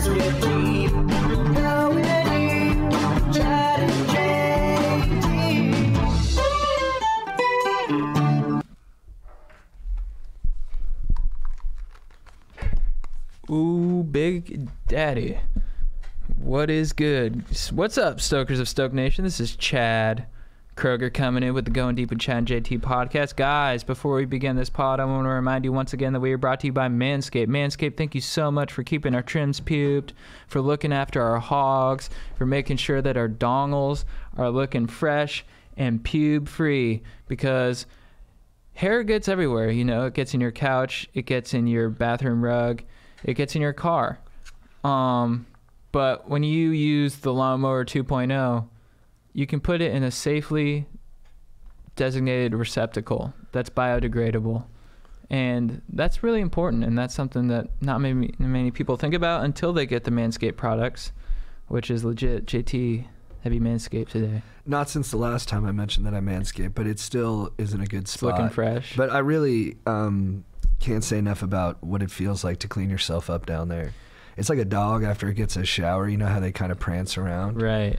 Ooh, Big Daddy. What is good? What's up, Stokers of Stoke Nation? This is Chad Kroger coming in with the Going Deep with Chad and JT podcast. Guys, before we begin this pod, I want to remind you once again that we are brought to you by Manscaped. Manscaped, thank you so much for keeping our trims pubed, for looking after our hogs, for making sure that our dongles are looking fresh and pube-free, because hair gets everywhere. You know, it gets in your couch, it gets in your bathroom rug, it gets in your car. But when you use the Lawnmower 2.0, you can put it in a safely designated receptacle that's biodegradable. And that's really important, and that's something that not many people think about until they get the Manscaped products, which is legit. JT, have you Manscaped today? Not since the last time I mentioned that I Manscaped, but it still is in a good spot. It's looking fresh. But I really can't say enough about what it feels like to clean yourself up down there. It's like a dog after it gets a shower. You know how they kind of prance around? Right.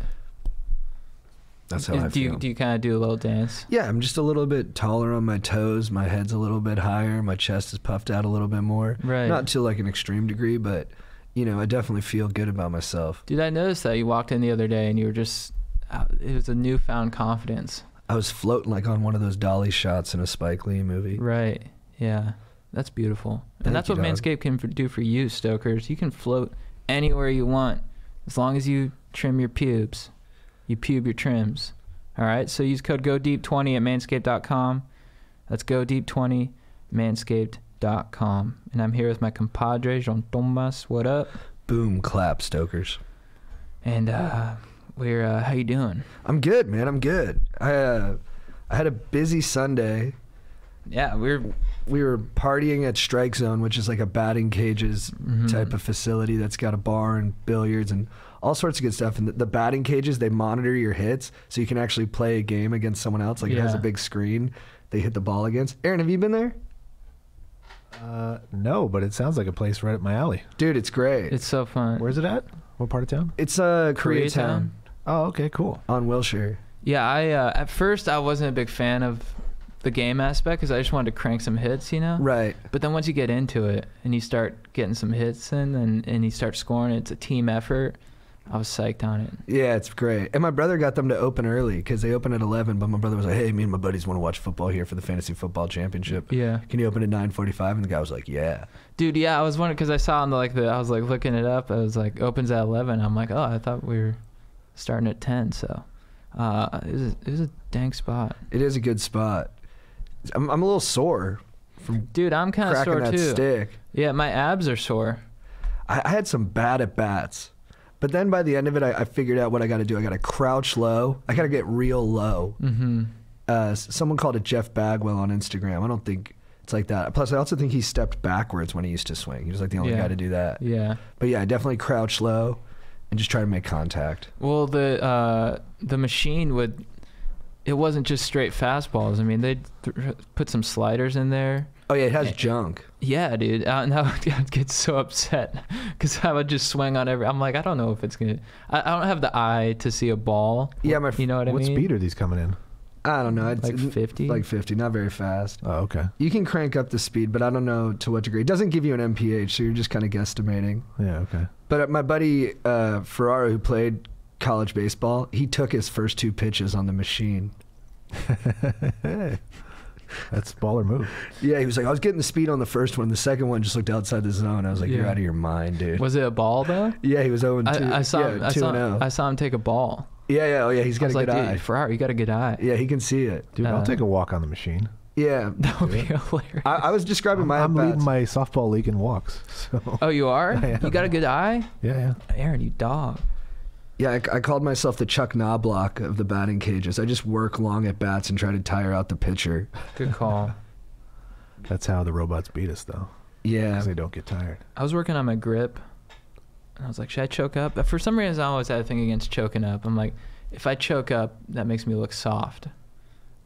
That's how I feel. Do you kind of do a little dance? Yeah, I'm just a little bit taller on my toes. My head's a little bit higher. My chest is puffed out a little bit more. Right. Not to like an extreme degree, but, you know, I definitely feel good about myself. Dude, I noticed that you walked in the other day and you were just, it was a newfound confidence. I was floating like on one of those dolly shots in a Spike Lee movie. Right. Yeah. That's beautiful. And that's what Manscaped can do for you, Stokers. You can float anywhere you want as long as you trim your pubes. You pube your trims. All right? So use code GODEEP20 at manscaped.com. That's GODEEP20, manscaped.com. And I'm here with my compadre, Jean Thomas. What up? Boom, clap, Stokers. And we're, how you doing? I'm good, man. I'm good. I had a busy Sunday. Yeah, we were partying at Strike Zone, which is like a batting cages type of facility that's got a bar and billiards and all sorts of good stuff. And the batting cages, they monitor your hits so you can actually play a game against someone else. Like it has a big screen they hit the ball against. Aaron, have you been there? No, but it sounds like a place right up my alley. Dude, it's great. It's so fun. Where's it at? What part of town? It's Koreatown. Oh, okay, cool. On Wilshire. Yeah, I at first I wasn't a big fan of the game aspect because I just wanted to crank some hits, you know? Right. But then once you get into it and you start getting some hits in and you start scoring, it's a team effort. I was psyched on it. Yeah, it's great. And my brother got them to open early because they open at 11, but my brother was like, hey, me and my buddies want to watch football here for the Fantasy Football Championship. Yeah. Can you open at 9:45? And the guy was like, yeah. Dude, yeah, I was wondering because I saw on I was like looking it up. I was like, opens at 11. I'm like, oh, I thought we were starting at 10. So it was a dang spot. It is a good spot. I'm a little sore from I'm kind of sore that too. Stick. Yeah, my abs are sore. I had some bad at bats, but then by the end of it, I figured out what I got to do. I got to crouch low. I got to get real low. Someone called it Jeff Bagwell on Instagram. I don't think it's like that. Plus, I also think he stepped backwards when he used to swing. He was like the only guy to do that. Yeah. But yeah, I definitely crouch low and just try to make contact. Well, the machine would. It wasn't just straight fastballs. I mean, they put some sliders in there. Oh, yeah, it has junk. Yeah, dude. And I would get so upset because I would just swing on I'm like, I don't know if it's going to... I don't have the eye to see a ball. Yeah, you know what I mean? What speed are these coming in? I don't know. It's like 50? Like 50, not very fast. Oh, okay. You can crank up the speed, but I don't know to what degree. It doesn't give you an MPH, so you're just kind of guesstimating. Yeah, okay. But my buddy Ferraro, who played college baseball, he took his first 2 pitches on the machine. That's baller move. Yeah, he was like, I was getting the speed on the first one. The second one just looked outside the zone. I was like, you're out of your mind, dude. Was it a ball, though? Yeah, he was 0-2. I saw him take a ball. Yeah. Oh, yeah, he's got a good eye. Ferraro, you got a good eye. Yeah, he can see it. Dude, I'll take a walk on the machine. Yeah. That would be hilarious. I was describing I'm leading my softball league in walks. So. Oh, you are? You got a good eye? Yeah. Aaron, you dog. Yeah, I called myself the Chuck Knobloch of the batting cages. I just work long at bats and try to tire out the pitcher. Good call. That's how the robots beat us, though. Yeah. Because they don't get tired. I was working on my grip, and I was like, should I choke up? But for some reason, I always had a thing against choking up. I'm like, if I choke up, that makes me look soft.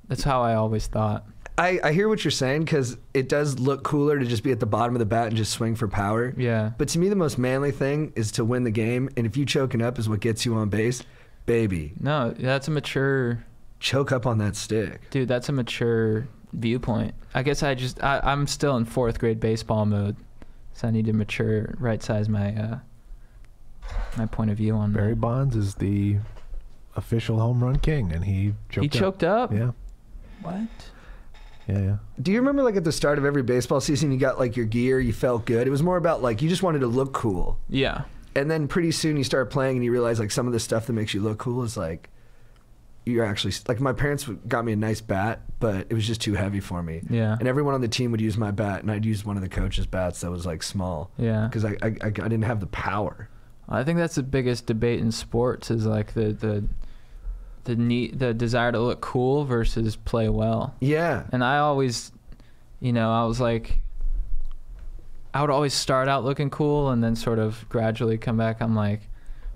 That's how I always thought. I hear what you're saying because it does look cooler to just be at the bottom of the bat and just swing for power. Yeah. But to me, the most manly thing is to win the game. And if you choking up is what gets you on base, baby. No, that's a mature... Choke up on that stick. Dude, that's a mature viewpoint. I guess I'm still in 4th grade baseball mode. So I need to mature, right-size my my point of view on Barry that. Bonds is the official home run king, and he choked up. up? Yeah. What? Yeah. Do you remember like at the start of every baseball season, you got like your gear, you felt good. It was more about like you just wanted to look cool. Yeah. And then pretty soon you start playing and you realize like some of the stuff that makes you look cool is like you're actually like my parents got me a nice bat, but it was just too heavy for me. Yeah. And everyone on the team would use my bat, and I'd use one of the coach's bats that was like small. Yeah. Because I didn't have the power. I think that's the biggest debate in sports is like the desire to look cool versus play well. Yeah. And I always, I would always start out looking cool and then sort of gradually come back. I'm like,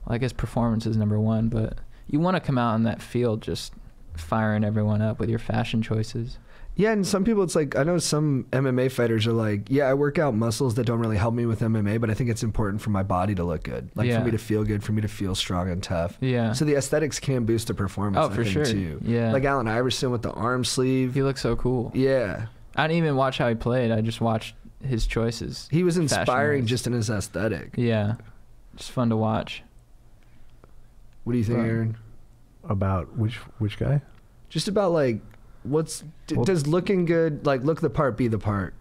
well, I guess performance is number one, but you want to come out in that field just firing everyone up with your fashion choices. Yeah, and some people, it's like, I know some MMA fighters are like, yeah, I work out muscles that don't really help me with MMA, but I think it's important for my body to look good. Like, Yeah. for me to feel good, for me to feel strong and tough. Yeah. So the aesthetics can boost the performance, Oh, I for think, sure. too. Yeah. Like Allen Iverson with the arm sleeve. He looks so cool. Yeah. I didn't even watch how he played. I just watched his choices. He was inspiring fashion-wise. just in his aesthetic. Yeah. Just fun to watch. What do you think, Right. Aaron? About which guy? Just about, like, Well- does looking good, like, look the part, be the part?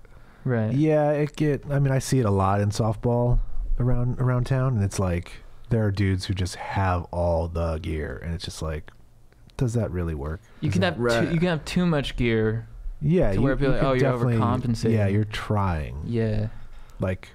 Right. Yeah, I see it a lot in softball around town, and it's like there are dudes who just have all the gear, and it's just like, does that really work? You Does can that- have Right. you can have too much gear. yeah, to where people are like, could oh, you're definitely- overcompensating. Yeah, you're trying. Yeah. Like,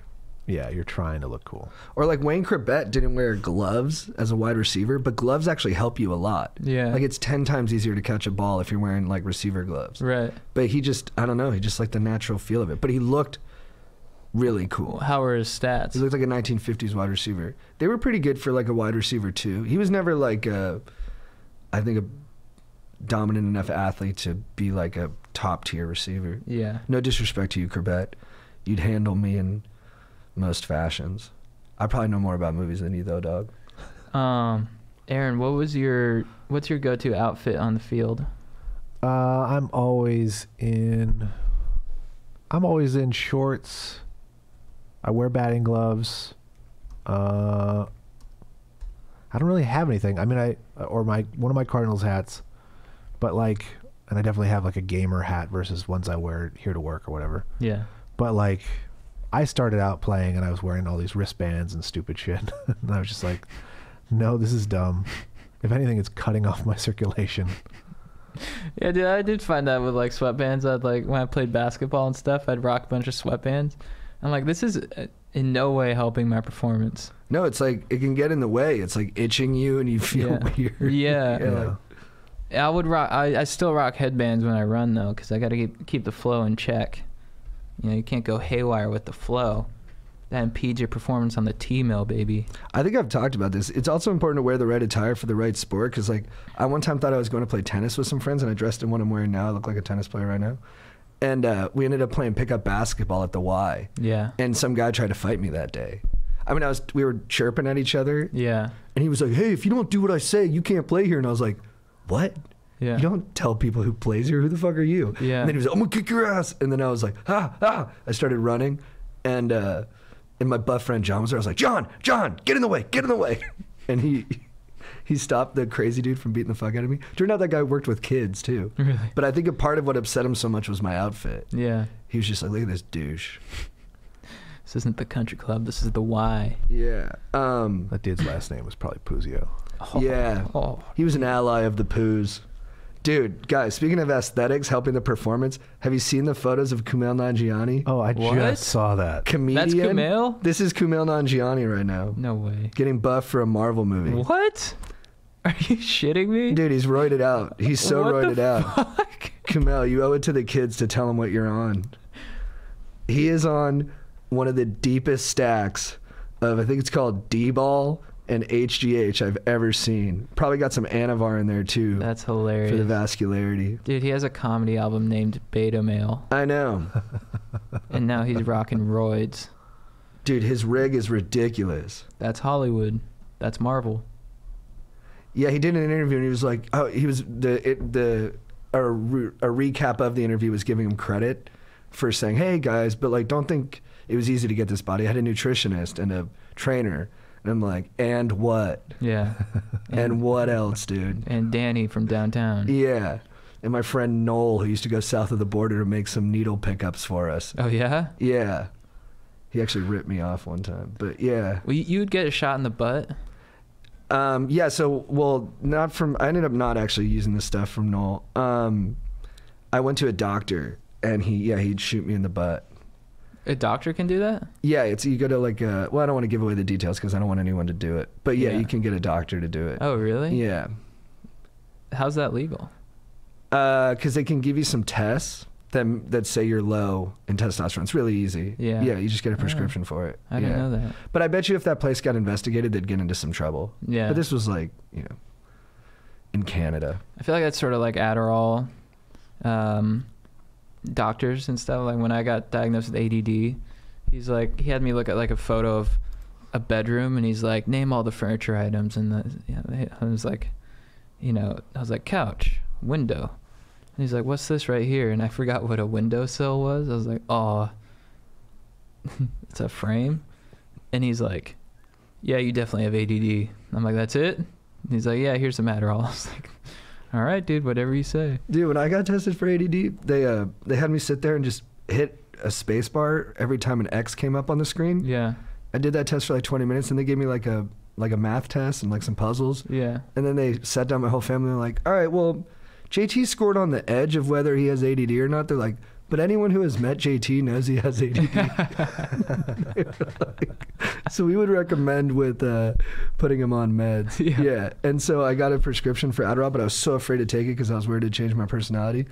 yeah, you're trying to look cool. Or, like, Wayne Corbett didn't wear gloves as a wide receiver, but gloves actually help you a lot. Yeah. Like, it's 10 times easier to catch a ball if you're wearing, like, receiver gloves. Right. But he just, I don't know, he just liked the natural feel of it. But he looked really cool. How were his stats? He looked like a 1950s wide receiver. They were pretty good for, like, a wide receiver, too. He was never, like, I think, a dominant enough athlete to be, like, a top-tier receiver. Yeah. No disrespect to you, Corbett. You'd handle me in most fashions. I probably know more about movies than you, though, dog. Aaron, what's your go-to outfit on the field? I'm always in shorts. I wear batting gloves. I don't really have anything. I mean, one of my Cardinals hats, but like, and I definitely have like a gamer hat versus ones I wear here to work or whatever. Yeah. But like, I started out playing and I was wearing all these wristbands and stupid shit, and I was just like, no, this is dumb. If anything, it's cutting off my circulation. Yeah, dude, I did find that with like sweatbands. When I played basketball and stuff, I'd rock a bunch of sweatbands. I'm like, this is in no way helping my performance. No, it's like, it can get in the way. It's like itching you and you feel weird. Yeah. Yeah, like- I would rock. I still rock headbands when I run though, because I got to keep the flow in check. You can't go haywire with the flow. That impedes your performance on the T-mill, baby. I think I've talked about this. It's also important to wear the right attire for the right sport, because like I one time thought I was going to play tennis with some friends, and I dressed in what I'm wearing now. I look like a tennis player right now. And we ended up playing pickup basketball at the Y. Yeah. And some guy tried to fight me that day. I mean, we were chirping at each other. Yeah. And he was like, "Hey, if you don't do what I say, you can't play here." And I was like, "What? Yeah. You don't tell people who plays here. Who the fuck are you?" Yeah. And then he was like, "I'm gonna kick your ass." And then I was like, "Ah!" I started running, and my buff friend John was there. I was like, John, get in the way, get in the way." And he stopped the crazy dude from beating the fuck out of me. Turned out that guy worked with kids too. Really? But I think a part of what upset him so much was my outfit. Yeah. He was just like, "Look at this douche." This isn't the country club. This is the Y. Yeah. That dude's last name was probably Puzio. Oh, Yeah. Oh. He was an ally of the poos. Dude, guys, speaking of aesthetics helping the performance, have you seen the photos of Kumail Nanjiani? Oh, I What? just saw that. Comedian. That's Kumail? This is Kumail Nanjiani right now. No way. Getting buff for a Marvel movie. What? Are you shitting me? Dude, he's roided out. He's so What the roided out. fuck? Kumail, you owe it to the kids to tell them what you're on. He is on one of the deepest stacks of, I think it's called D-ball and HGH I've ever seen. Probably got some Anavar in there too. That's hilarious. For the vascularity. Dude, he has a comedy album named Beta Male. I know. And now he's rocking roids. Dude, his rig is ridiculous. That's Hollywood. That's Marvel. Yeah, he did an interview and he was like, oh, he was a recap of the interview was giving him credit for saying, hey guys, but like don't think it was easy to get this body. I had a nutritionist and a trainer. And I'm like, and what? Yeah. And what else, dude? And Danny from downtown. Yeah. And my friend Noel, who used to go south of the border to make some needle pickups for us. Oh, yeah? Yeah. He actually ripped me off one time. But yeah. Well, you would get a shot in the butt? Yeah, so, well, I ended up not actually using the stuff from Noel. I went to a doctor, and he'd shoot me in the butt. A doctor can do that? Yeah, you go to like well, I don't want to give away the details because I don't want anyone to do it. But yeah, you can get a doctor to do it. Oh, really? Yeah. How's that legal? Because they can give you some tests that say you're low in testosterone. It's really easy. Yeah. Yeah, you just get a prescription for it. I didn't know that. But I bet you if that place got investigated, they'd get into some trouble. Yeah. But this was like, in Canada. I feel like that's sort of like Adderall. Doctors and stuff, like when I got diagnosed with ADD, he's like, he had me look at like a photo of a bedroom and he's like, name all the furniture items, and I was like, couch, window, and he's like, what's this right here? And I forgot what a windowsill was. I was like, oh, it's a frame. And he's like, yeah, you definitely have ADD. I'm like, that's it? And he's like, yeah, here's some Adderall. I was like, all right, dude, whatever you say. Dude, when I got tested for ADD, they had me sit there and just hit a space bar every time an X came up on the screen. Yeah. I did that test for like 20 minutes, and they gave me like a math test and like some puzzles. Yeah. And then they sat down my whole family and they're like, all right, well, JT scored on the edge of whether he has ADD or not. They're like, but anyone who has met JT knows he has ADD. So we would recommend with putting him on meds. Yeah. And so I got a prescription for Adderall, but I was so afraid to take it because I was worried to change my personality.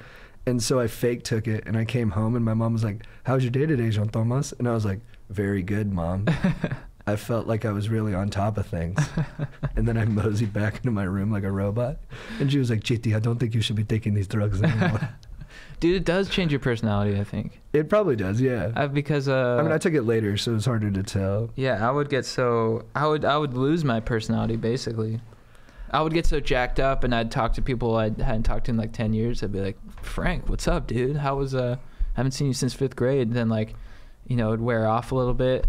And so I fake took it, and I came home, and my mom was like, how's your day today, Jean Thomas? And I was like, very good, Mom. I felt like I was really on top of things. And then I moseyed back into my room like a robot. And she was like, JT, I don't think you should be taking these drugs anymore. Dude, it does change your personality, I think. It probably does, yeah. Because I mean, I took it later, so it's harder to tell. Yeah, I would lose my personality basically. I would get so jacked up, and I'd talk to people I hadn't talked to in like 10 years. I'd be like, Frank, what's up, dude? How was I haven't seen you since 5th grade. And then like, it'd wear off a little bit.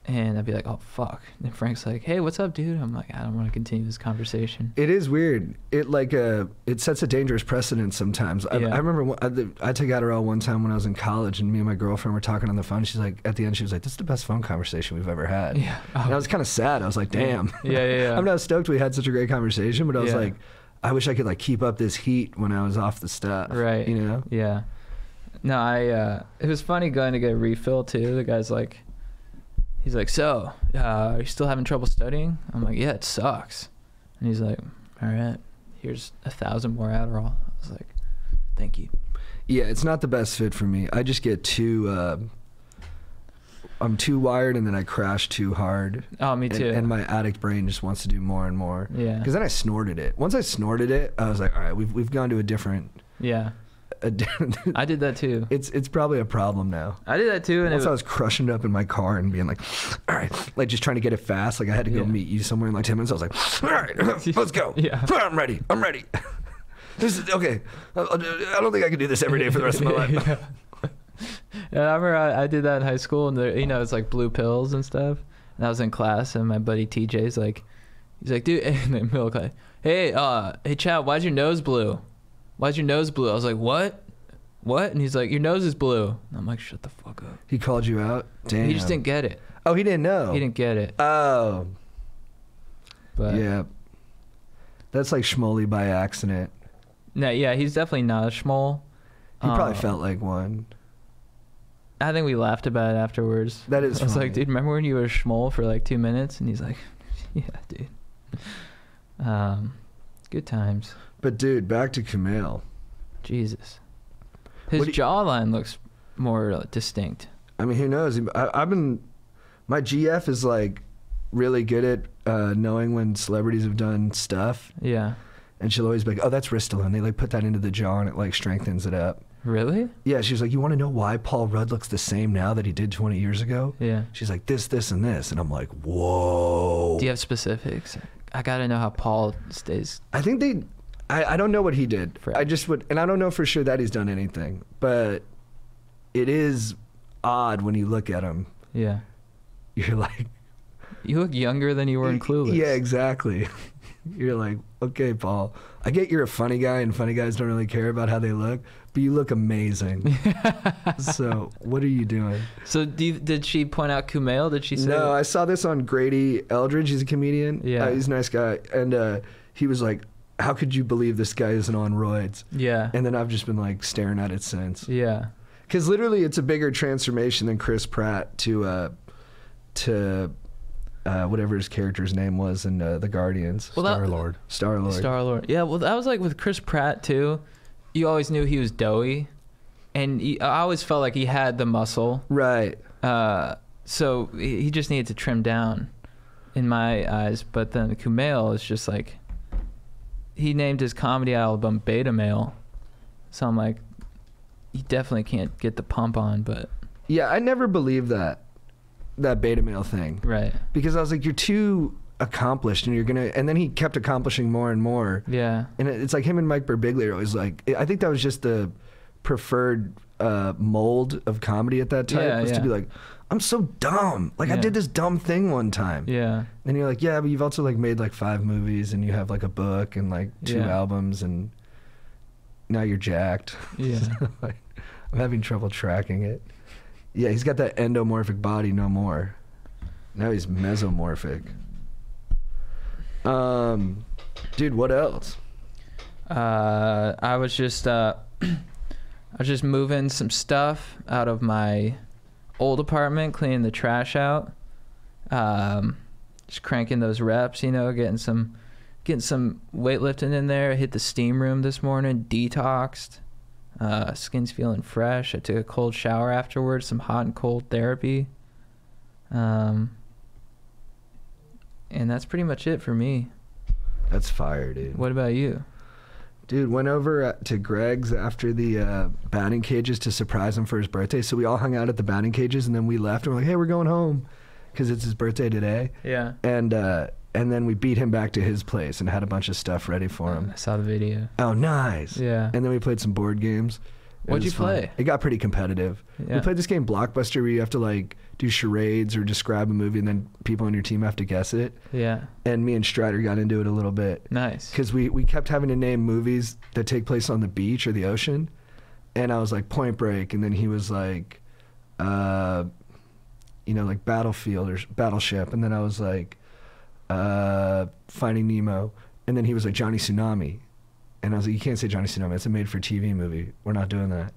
And I'd be like, oh, fuck. And Frank's like, hey, what's up, dude? I'm like, I don't want to continue this conversation. It is weird. It sets a dangerous precedent sometimes. I remember I took Adderall one time when I was in college, and me and my girlfriend were talking on the phone. She's like, at the end, she was like, this is the best phone conversation we've ever had. Yeah. Oh. And I was kind of sad. I was like, damn. Yeah. I'm not stoked we had such a great conversation, but I was like, I wish I could like keep up this heat when I was off the stuff. Right. Yeah. No, it was funny going to get a refill too. The guy's like, he's like, so, are you still having trouble studying? I'm like, yeah, it sucks. And he's like, all right, here's 1,000 more Adderall. I was like, thank you. Yeah, it's not the best fit for me. I just get I'm too wired, and then I crash too hard. Oh, me too. And my addict brain just wants to do more and more. Yeah. Because then I snorted it. Once I snorted it, I was like, all right, we've gone to a different... Yeah. I did that too. It's probably a problem now. I did that too, and once I was crushing it up in my car and being like, all right, like just trying to get it fast. Like I had to go meet you somewhere in like 10 minutes. I was like, all right, let's go. Yeah, I'm ready. This is okay. I don't think I can do this every day for the rest of my life. Yeah, I remember I did that in high school, and it's like blue pills and stuff. And I was in class, and my buddy TJ's like, he's like, dude, and then Milk like, hey, Chad, why's your nose blue? Why's your nose blue? I was like, what? And he's like, your nose is blue. And I'm like, shut the fuck up. He called you out? Damn. He just didn't get it. Oh, he didn't know? He didn't get it. Oh. But yeah. That's like schmoly by accident. No, yeah, he's definitely not a schmole. He probably felt like one. I think we laughed about it afterwards. That is I was funny. like, dude, remember when you were a schmole for like 2 minutes? And he's like, yeah, dude. Good times. But dude, back to Kumail. Jesus. His jawline looks more distinct. I mean, who knows? My GF is like really good at knowing when celebrities have done stuff. Yeah. And she'll always be like, oh, that's Ristylane. They like put that into the jaw and it like strengthens it up. Really? Yeah, she was like, you want to know why Paul Rudd looks the same now that he did 20 years ago? Yeah. She's like, this, and this. And I'm like, whoa. Do you have specifics? I got to know how Paul stays. I think I don't know what he did. Forever. I just would, and I don't know for sure that he's done anything, but it is odd when you look at him. Yeah. You're like, you look younger than you were in Clueless. Yeah, exactly. You're like, okay, Paul, I get you're a funny guy and funny guys don't really care about how they look, but you look amazing. So what are you doing? So did she point out Kumail? Did she say? No, I saw this on Grady Eldridge. He's a comedian. Yeah. He's a nice guy. And he was like, how could you believe this guy isn't on roids? Yeah. And then I've just been like staring at it since. Yeah. Because literally it's a bigger transformation than Chris Pratt to whatever his character's name was in The Guardians. Well, Star-Lord. Star-Lord. Yeah, well, that was like with Chris Pratt, too. You always knew he was doughy. And I always felt like he had the muscle. Right. So he just needed to trim down, in my eyes. But then Kumail is just like, he named his comedy album Beta Male. So I'm like, you definitely can't get the pump on, but... Yeah, I never believed that beta male thing. Right. Because I was like, you're too accomplished and you're going to... And then he kept accomplishing more and more. Yeah. And it's like him and Mike Birbiglia are always like... I think that was just the preferred mold of comedy at that time. Was to be like, I'm so dumb. Like, I did this dumb thing one time. Yeah. And you're like, yeah, but you've also like made like 5 movies and you have like a book and like 2 albums and now you're jacked. Yeah. I'm having trouble tracking it. Yeah, he's got that endomorphic body no more. Now he's mesomorphic. Dude, what else? I was just moving some stuff out of my old apartment, cleaning the trash out. Just cranking those reps, getting some weightlifting in there. I hit the steam room this morning, detoxed. Skin's feeling fresh. I took a cold shower afterwards, some hot and cold therapy. And that's pretty much it for me. That's fire, dude. What about you? Dude, went over to Greg's after the batting cages to surprise him for his birthday. So we all hung out at the batting cages, and then we left, and we're like, hey, we're going home because it's his birthday today. Yeah. And then we beat him back to his place and had a bunch of stuff ready for him. I saw the video. Oh, nice. Yeah. And then we played some board games. What'd you play? It got pretty competitive. Yeah. We played this game Blockbuster where you have to like do charades or describe a movie and then people on your team have to guess it. Yeah. And me and Strider got into it a little bit. Nice. Because we kept having to name movies that take place on the beach or the ocean. And I was like, Point Break. And then he was like, like Battlefield or Battleship. And then I was like, Finding Nemo. And then he was like, Johnny Tsunami. And I was like, you can't say Johnny Tsunami. It's a made-for-TV movie. We're not doing that.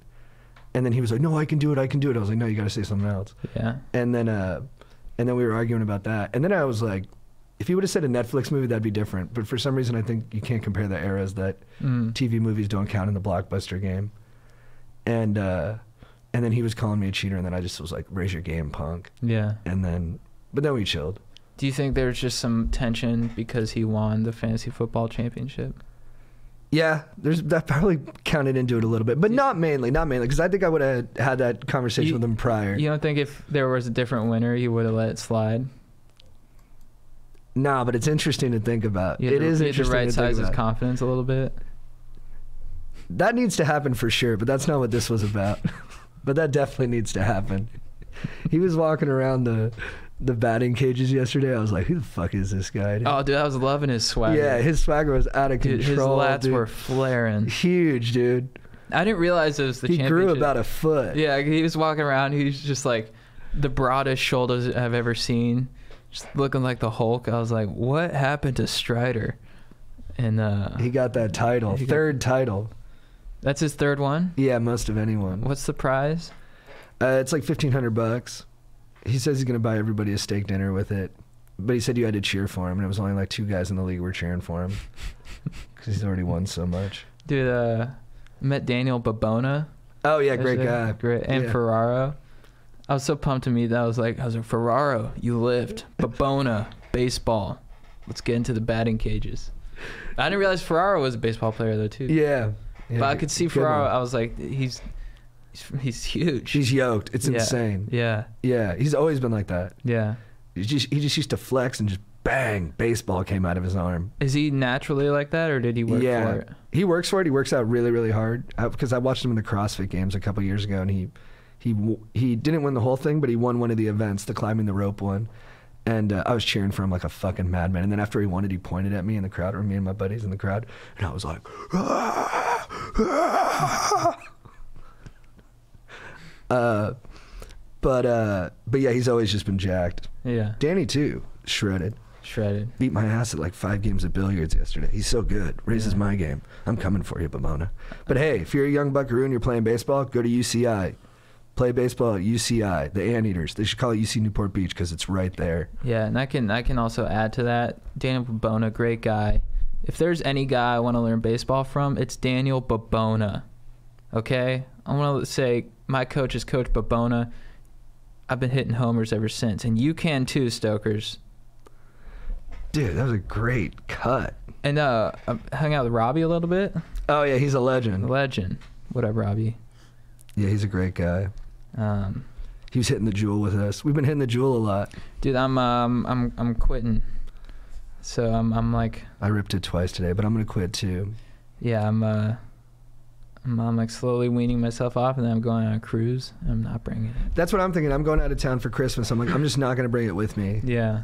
And then he was like, no, I can do it. I was like, no, you got to say something else. Yeah. And then we were arguing about that. And then I was like, if he would have said a Netflix movie, that'd be different. But for some reason, I think you can't compare the eras that TV movies don't count in the Blockbuster game. And then he was calling me a cheater, and then I just was like, raise your game, punk. Yeah. But then we chilled. Do you think there's just some tension because he won the fantasy football championship? Yeah, that probably counted into it a little bit, but not mainly, because I think I would have had that conversation with him prior. You don't think if there was a different winner, you would have let it slide? Nah, but it's interesting to think about. It is interesting to right think size his about. confidence a little bit. That needs to happen for sure, but that's not what this was about. But that definitely needs to happen. He was walking around the batting cages yesterday. I was like, who the fuck is this guy? Dude? Oh, dude, I was loving his swagger. Yeah, his swagger was out of control. His lats were flaring. Huge, dude. I didn't realize it was the championship. He grew about a foot. Yeah, he was walking around. He was just like the broadest shoulders I've ever seen. Just looking like the Hulk. I was like, what happened to Strider? And he got that title. Third title. That's his third one? Yeah, most of anyone. What's the prize? It's like $1,500. He says he's going to buy everybody a steak dinner with it. But he said you had to cheer for him, and it was only like 2 guys in the league were cheering for him. Because he's already won so much. Dude, I met Daniel Babona. Oh, yeah, great guy. Great. And Ferraro. I was so pumped to meet that. I was like, Ferraro, you lived. Babona, baseball. Let's get into the batting cages. I didn't realize Ferraro was a baseball player though too. Yeah. But I could see good Ferraro. one. I was like, he's huge. He's yoked. It's Yeah. insane. Yeah. Yeah, he's always been like that. Yeah. He just used to flex and just bang, baseball came out of his arm. Is he naturally like that, or did he work for it? He works for it. He works out really, really hard. Because I watched him in the CrossFit Games a couple years ago, and he didn't win the whole thing, but he won one of the events, the climbing the rope one. And I was cheering for him like a fucking madman. And then after he won it, he pointed at me in the crowd, or me and my buddies in the crowd, and I was like, ah, ah. But yeah, he's always just been jacked. Yeah. Danny too, shredded. Beat my ass at like 5 games of billiards yesterday. He's so good. Raises my game. I'm coming for you, Pomona. But hey, if you're a young buckaroo and you're playing baseball, go to UCI. Play baseball at UCI, the Anteaters. They should call it UC Newport Beach because it's right there. Yeah, and I can also add to that. Daniel Babona, great guy. If there's any guy I want to learn baseball from, it's Daniel Babona. Okay? I want to say my coach is Coach Babona. I've been hitting homers ever since, and you can too, Stokers. Dude, that was a great cut. And I hung out with Robbie a little bit. Oh yeah, he's a legend. Legend. What up, Robbie? Yeah, he's a great guy. He was hitting the Jewel with us. We've been hitting the Jewel a lot. Dude, I'm quitting. So I'm like, I ripped it twice today, but I'm gonna quit too. yeah, I'm like slowly weaning myself off, and then I'm going on a cruise. I'm not bringing it. That's what I'm thinking. I'm going out of town for Christmas. I'm like, I'm just not gonna bring it with me. Yeah.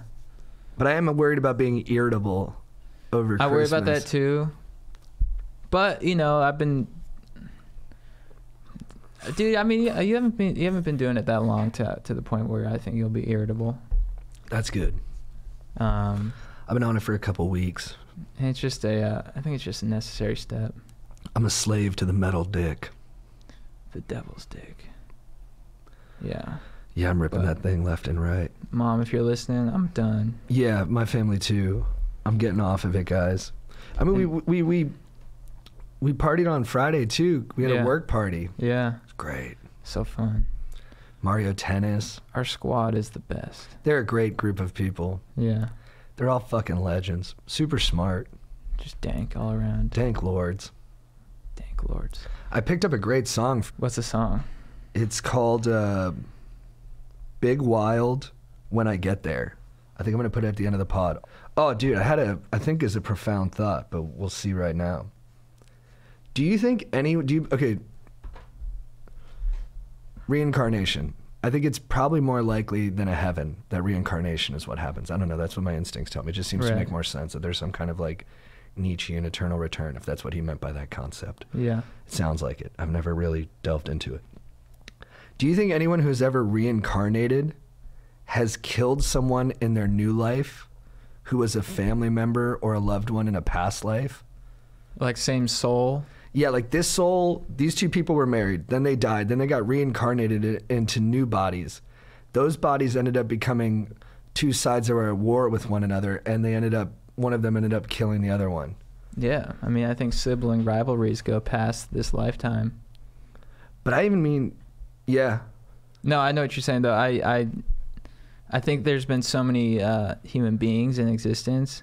But I am worried about being irritable over Christmas. I worry about that too. But you know, I've been, dude. I mean, you haven't been doing it that long to the point where I think you'll be irritable. That's good. I've been on it for a couple weeks. And it's just I think it's just a necessary step. I'm a slave to the metal dick. The devil's dick. Yeah. Yeah, I'm ripping that thing left and right. Mom, if you're listening, I'm done. Yeah, my family too. I'm getting off of it, guys. I mean, we partied on Friday too. We had a work party. Yeah. It's great. So fun. Mario Tennis. Our squad is the best. They're a great group of people. Yeah. They're all fucking legends. Super smart. Just dank all around. Dank lords. Dank lords. I picked up a great song. What's the song? It's called Big Wild When I Get There. I think I'm going to put it at the end of the pod. Oh, dude, I think it's a profound thought, but we'll see right now. Do you think okay, reincarnation. I think it's probably more likely than a heaven that reincarnation is what happens. I don't know. That's what my instincts tell me. It just seems to make more sense that there's some kind of like Nietzschean eternal return, if that's what he meant by that concept. Yeah. It sounds like it. I've never really delved into it. Do you think anyone who's ever reincarnated has killed someone in their new life who was a family member or a loved one in a past life? Like same soul? Yeah, like this soul, these two people were married, then they died, then they got reincarnated into new bodies. Those bodies ended up becoming two sides that were at war with one another, and one of them ended up killing the other one. Yeah, I mean, I think sibling rivalries go past this lifetime. But I even mean, yeah. No, I know what you're saying, though. I think there's been so many human beings in existence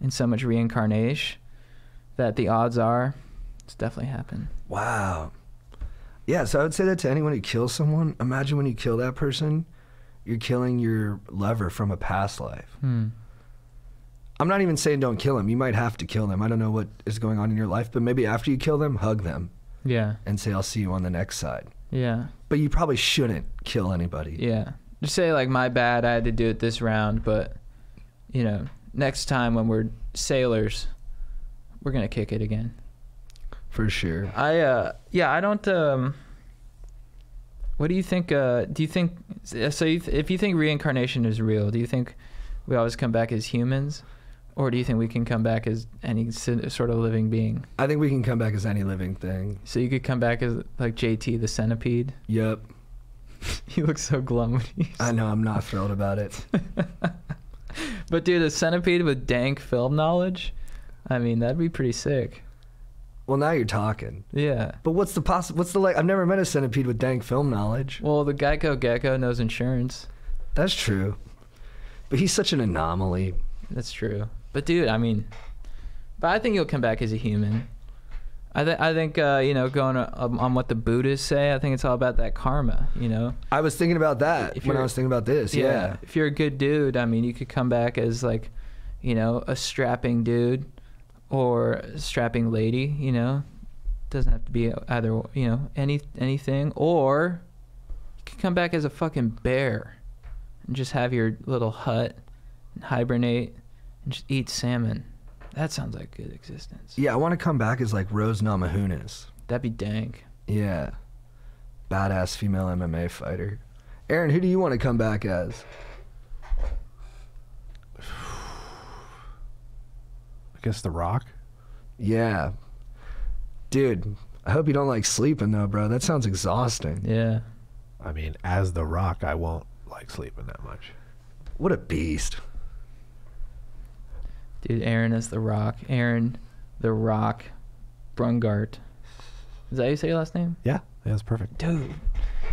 and so much reincarnation that the odds are it's definitely happened. Wow. Yeah, so I would say that to anyone who kills someone. Imagine when you kill that person, you're killing your lover from a past life. I'm not even saying don't kill them. You might have to kill them. I don't know what is going on in your life, but maybe after you kill them, hug them. Yeah. And say, I'll see you on the next side. Yeah. But you probably shouldn't kill anybody. Yeah. Just say, like, my bad, I had to do it this round, but, you know, next time when we're sailors, we're going to kick it again. For sure. I don't, what do you think, do you think, so if you think reincarnation is real, do you think we always come back as humans? Or do you think we can come back as any sort of living being? I think we can come back as any living thing. So you could come back as, like, JT the centipede? Yep. You look so glum when you I know, I'm not thrilled about it. But dude, a centipede with dank film knowledge? I mean, that'd be pretty sick. Well, now you're talking. Yeah. But what's the like? I've never met a centipede with dank film knowledge. Well, the Gecko knows insurance. That's true. But he's such an anomaly. That's true. But dude, I mean, but I think you'll come back as a human. I think you know, going on what the Buddhists say, I think it's all about that karma, you know. I was thinking about that when I was thinking about this. Yeah. If you're a good dude, I mean, you could come back as like, you know, a strapping dude or a strapping lady, you know. Doesn't have to be either, you know, anything. Or you could come back as a fucking bear and just have your little hut and hibernate and just eat salmon. That sounds like good existence. Yeah, I want to come back as like Rose Namajunas. That'd be dank. Yeah. Badass female MMA fighter. Aaron, who do you want to come back as? I guess The Rock. Yeah. Dude, I hope you don't like sleeping though, bro. That sounds exhausting. Yeah. I mean, as The Rock, I won't like sleeping that much. What a beast. Dude, Aaron is The Rock. Aaron, The Rock, Brungart. Is that how you say your last name? Yeah, that's perfect. Dude,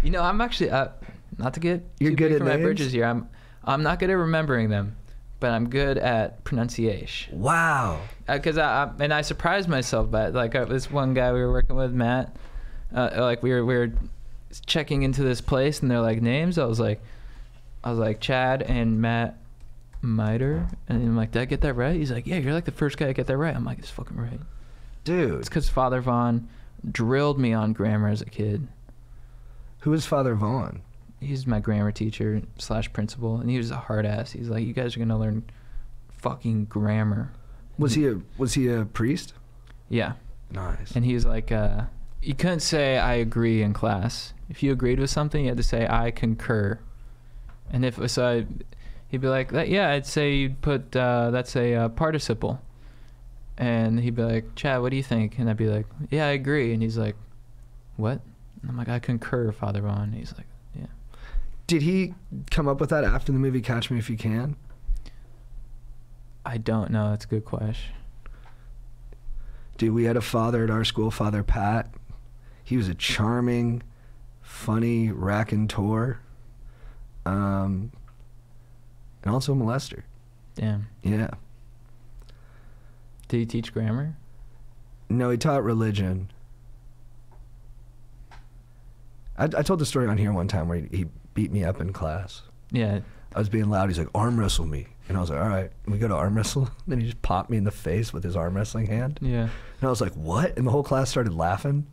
you know, I'm actually not to get You're too good big at for my names? bridges here. I'm not good at remembering them, but I'm good at pronunciation. Wow. Because I surprised myself by it. Like this one guy we were working with, Matt. Like we were checking into this place, and they're like names. I was like Chad and Matt Miter, and I'm like, did I get that right? He's like, yeah, you're like the first guy to get that right. I'm like, it's fucking right. Dude. It's because Father Vaughn drilled me on grammar as a kid. Who is Father Vaughn? He's my grammar teacher / principal, and he was a hard ass. He's like, you guys are gonna learn fucking grammar. Was he a priest? Yeah. Nice. And he was like, you couldn't say I agree in class. If you agreed with something, you had to say I concur. And if so, he'd be like, yeah, I'd say you'd put that's a participle. And he'd be like, Chad, what do you think? And I'd be like, yeah, I agree. And he's like, what? And I'm like, I concur, Father Vaughn. And he's like, yeah. Did he come up with that after the movie Catch Me If You Can? I don't know. That's a good question. Dude, we had a father at our school, Father Pat. He was a charming, funny raconteur, and also a molester. Damn. Yeah. Did he teach grammar? No, he taught religion. I told the story on here one time where he beat me up in class. Yeah. I was being loud. He's like, arm wrestle me. And I was like, all right. And we go to arm wrestle. Then he just popped me in the face with his arm wrestling hand. Yeah. And I was like, what? And the whole class started laughing.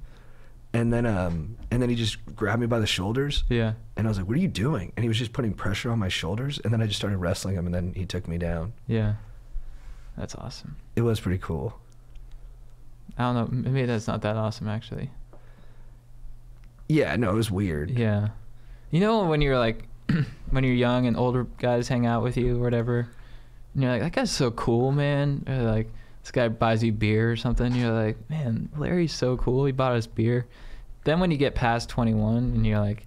And then he just grabbed me by the shoulders. Yeah. And I was like, what are you doing? And he was just putting pressure on my shoulders. And then I just started wrestling him, and then he took me down. Yeah. That's awesome. It was pretty cool. I don't know. Maybe that's not that awesome, actually. Yeah, no, it was weird. Yeah. You know when you're like, when you're young and older guys hang out with you or whatever, and you're like, that guy's so cool, man. Or like, this guy buys you beer or something. You're like, man, Larry's so cool. He bought us beer. Then when you get past 21 and you're like,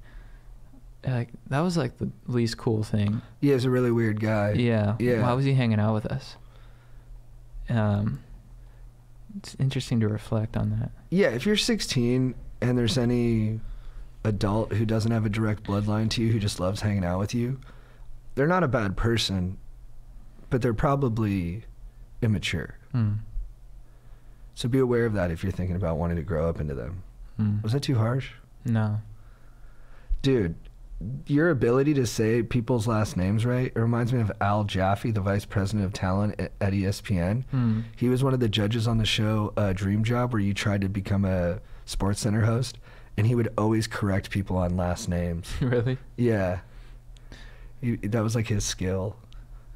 that was like the least cool thing. Yeah, he's a really weird guy. Yeah. Yeah. Why was he hanging out with us? It's interesting to reflect on that. Yeah, if you're 16 and there's any adult who doesn't have a direct bloodline to you who just loves hanging out with you, they're not a bad person, but they're probably immature. So be aware of that if you're thinking about wanting to grow up into them. Was that too harsh? No. Dude, your ability to say people's last names right, it reminds me of Al Jaffe, the vice president of talent at ESPN. He was one of the judges on the show Dream Job, where you tried to become a Sports Center host, and he would always correct people on last names. Really? Yeah. That was like his skill.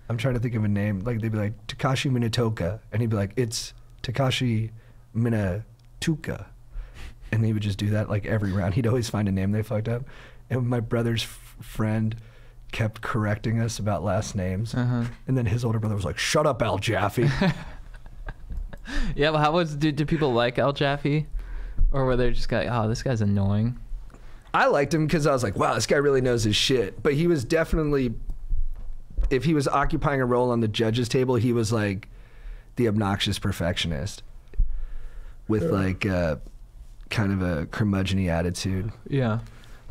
I'm trying to think of a name. Like, they'd be like, Takashi Minatoka, and he'd be like, it's Takashi Minatuka. And he would just do that like every round. He'd always find a name they fucked up. And my brother's friend kept correcting us about last names. And then his older brother was like, shut up, Al Jaffe. Yeah, well, do people like Al Jaffe? Or were they just like, oh, this guy's annoying? I liked him because I was like, wow, this guy really knows his shit. But he was definitely, if he was occupying a role on the judges table, he was like the obnoxious perfectionist with like kind of a curmudgeon-y attitude. Yeah.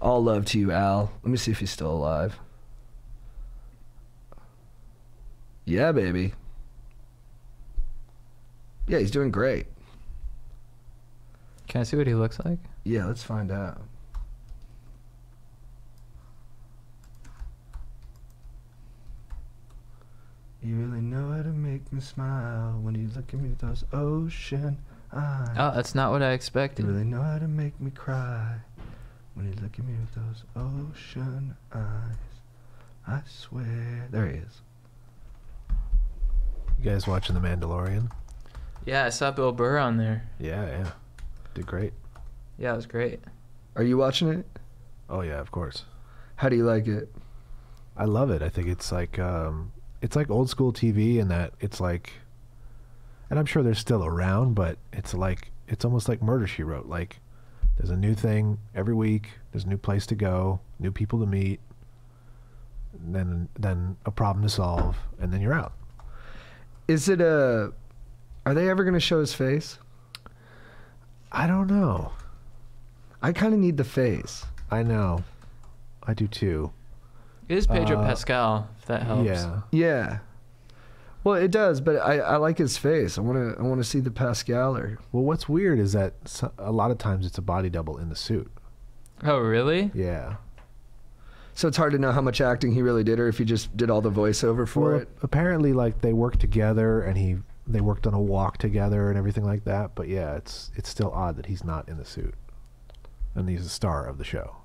All love to you, Al. Let me see if he's still alive. Yeah, baby. Yeah, he's doing great. Can I see what he looks like? Yeah, let's find out. You really know how to make me smile when you look at me with those ocean eyes. Oh, that's not what I You expected. really know how to make me cry when you look at me with those ocean eyes. I swear. There he is. You guys watching The Mandalorian? Yeah, I saw Bill Burr on there. Yeah. Did great. Yeah, it was great. Are you watching it? Oh yeah, of course. How do you like it? I love it. I think it's like old school TV in that it's like, and I'm sure they're still around, but it's almost like Murder, She Wrote. Like, there's a new thing every week. There's a new place to go, new people to meet, and then a problem to solve, and then you're out. Is it a... Are they ever going to show his face? I don't know. I kind of need the face. I know. I do too. It is Pedro Pascal, if that helps. Yeah. Yeah. Well, it does, but I like his face. I want to see the Pascaler. Well, what's weird is that a lot of times it's a body double in the suit. Oh, really? Yeah. So it's hard to know how much acting he really did, or if he just did all the voiceover for Well, it. apparently, like, they worked together, and they worked on a walk together and everything like that. But yeah, it's still odd that he's not in the suit, and he's the star of the show.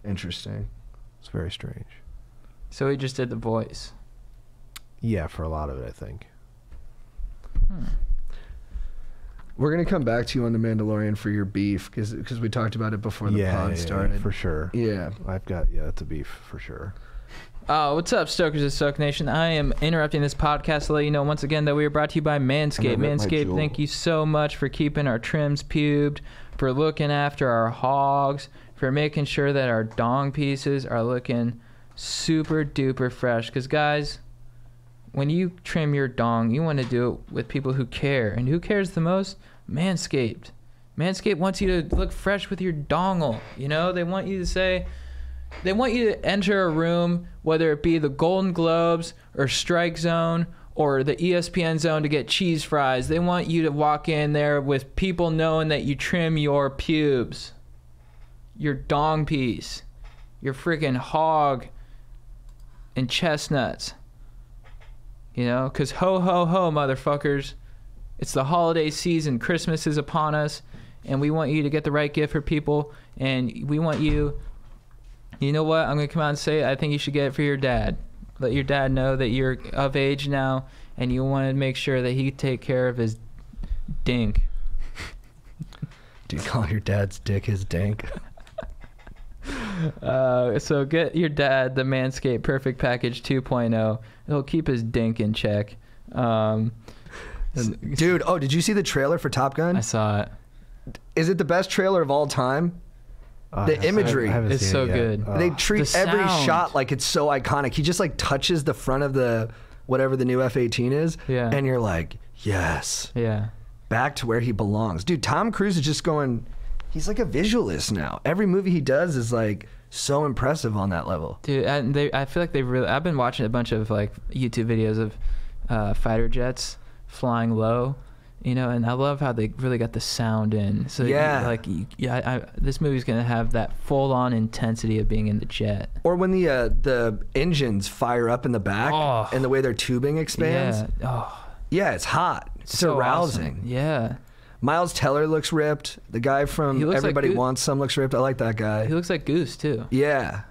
Interesting. It's very strange. So he just did the voice. Yeah, for a lot of it, I think. We're going to come back to you on The Mandalorian for your beef, because we talked about it before the pod started. For sure. Yeah. It's a beef for sure. What's up, Stokers of Stoke Nation? I am interrupting this podcast to let you know once again that we are brought to you by Manscaped. Manscaped, thank you so much for keeping our trims pubed, for looking after our hogs, for making sure that our dong pieces are looking super duper fresh. Because, guys, when you trim your dong, you want to do it with people who care. And who cares the most? Manscaped. Manscaped wants you to look fresh with your dongle. You know, they want you to enter a room, whether it be the Golden Globes or Strike Zone or the ESPN Zone, to get cheese fries. They want you to walk in there with people knowing that you trim your pubes, your dong piece, your freaking hog and chestnuts. You know, because ho, ho, ho, motherfuckers. It's the holiday season. Christmas is upon us, and we want you to get the right gift for people, and we want you... You know what? I'm going to come out and say I think you should get it for your dad. Let your dad know that you're of age now, and you want to make sure that he take care of his dink. Do you call your dad's dick his dink? So get your dad the Manscaped Perfect Package 2.0. It'll keep his dink in check. Dude, did you see the trailer for Top Gun? I saw it. Is it the best trailer of all time? The imagery is so good. They treat every shot like it's so iconic. He just like touches the front of the whatever the new F-18 is, and you're like, yes, back to where he belongs. Dude, Tom Cruise is just going. He's like a visualist now. Every movie he does is like so impressive on that level. Dude, I feel like I've been watching a bunch of like YouTube videos of fighter jets flying low. You know, and I love how they really got the sound in. So this movie's gonna have that full-on intensity of being in the jet. Or when the engines fire up in the back, and the way their tubing expands. Yeah, it's hot. It's so arousing. Awesome. Yeah. Miles Teller looks ripped. The guy from Everybody Wants Some looks ripped. I like that guy. He looks like Goose too. Yeah.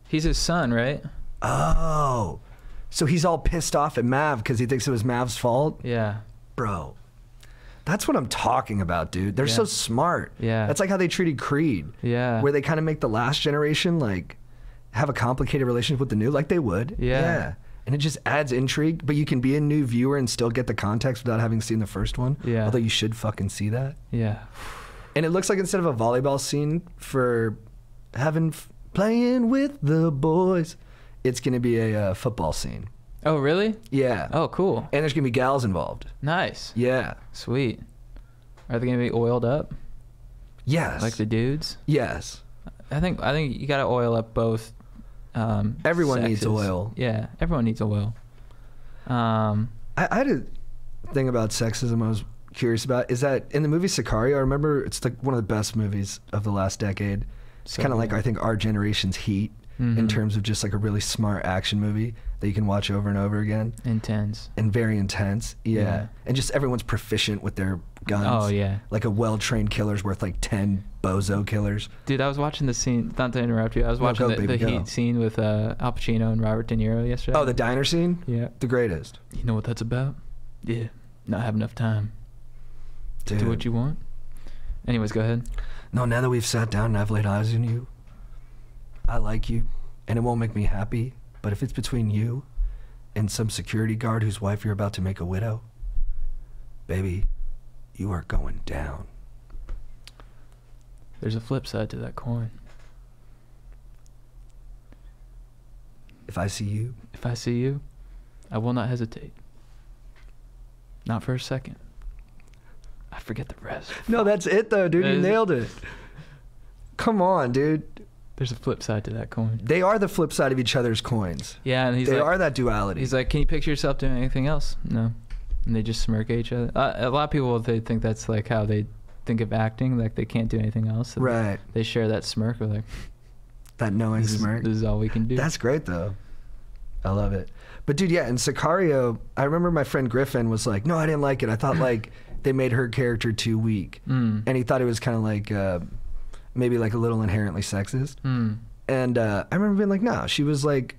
He's his son, right? Oh, so he's all pissed off at Mav because he thinks it was Mav's fault. Yeah. Bro. That's what I'm talking about, dude. They're so smart. Yeah. That's like how they treated Creed. Yeah. Where they kind of make the last generation like have a complicated relationship with the new, like they would. Yeah. And it just adds intrigue, but you can be a new viewer and still get the context without having seen the first one. Yeah. Although you should fucking see that. Yeah. And it looks like instead of a volleyball scene for playing with the boys, it's going to be a football scene. Oh, really? Yeah. Oh, cool. And there's going to be gals involved. Nice. Yeah. Sweet. Are they going to be oiled up? Yes. Like the dudes? Yes. I think you got to oil up both everyone sexes. needs oil. Yeah, everyone needs oil. I had a thing about sexism I was curious about. Is that in the movie Sicario, I remember it's like one of the best movies of the last decade. It's kind of like, I think, our generation's Heat in terms of just like a really smart action movie that you can watch over and over again. Intense. And very intense. Yeah. And just everyone's proficient with their guns. Oh, yeah. Like a well-trained killer's worth like 10 bozo killers. Dude, I was watching the scene, not to interrupt you, I was watching the Heat scene with Al Pacino and Robert De Niro yesterday. Oh, the diner scene? Yeah. The greatest. You know what that's about? Yeah. Not have enough time. Dude. Do what you want. Anyways, go ahead. No, now that we've sat down and I've laid eyes on you, I like you, and it won't make me happy, but if it's between you and some security guard whose wife you're about to make a widow, baby, you are going down. There's a flip side to that coin. If I see you, I will not hesitate. Not for a second. I forget the rest. No, that's it though, dude. You nailed it. Come on, dude. There's a flip side to that coin. They are the flip side of each other's coins. Yeah, and they are that duality. He's like, can you picture yourself doing anything else? No. And they just smirk at each other. A lot of people, they think that's like how they think of acting, like they can't do anything else. So right. They share that smirk of like, that knowing smirk. This is all we can do. That's great though. I love it. But dude, yeah, in Sicario, I remember my friend Griffin was like, no, I didn't like it. I thought like they made her character too weak. And he thought it was kind of like maybe like a little inherently sexist. And I remember being like, no, she was like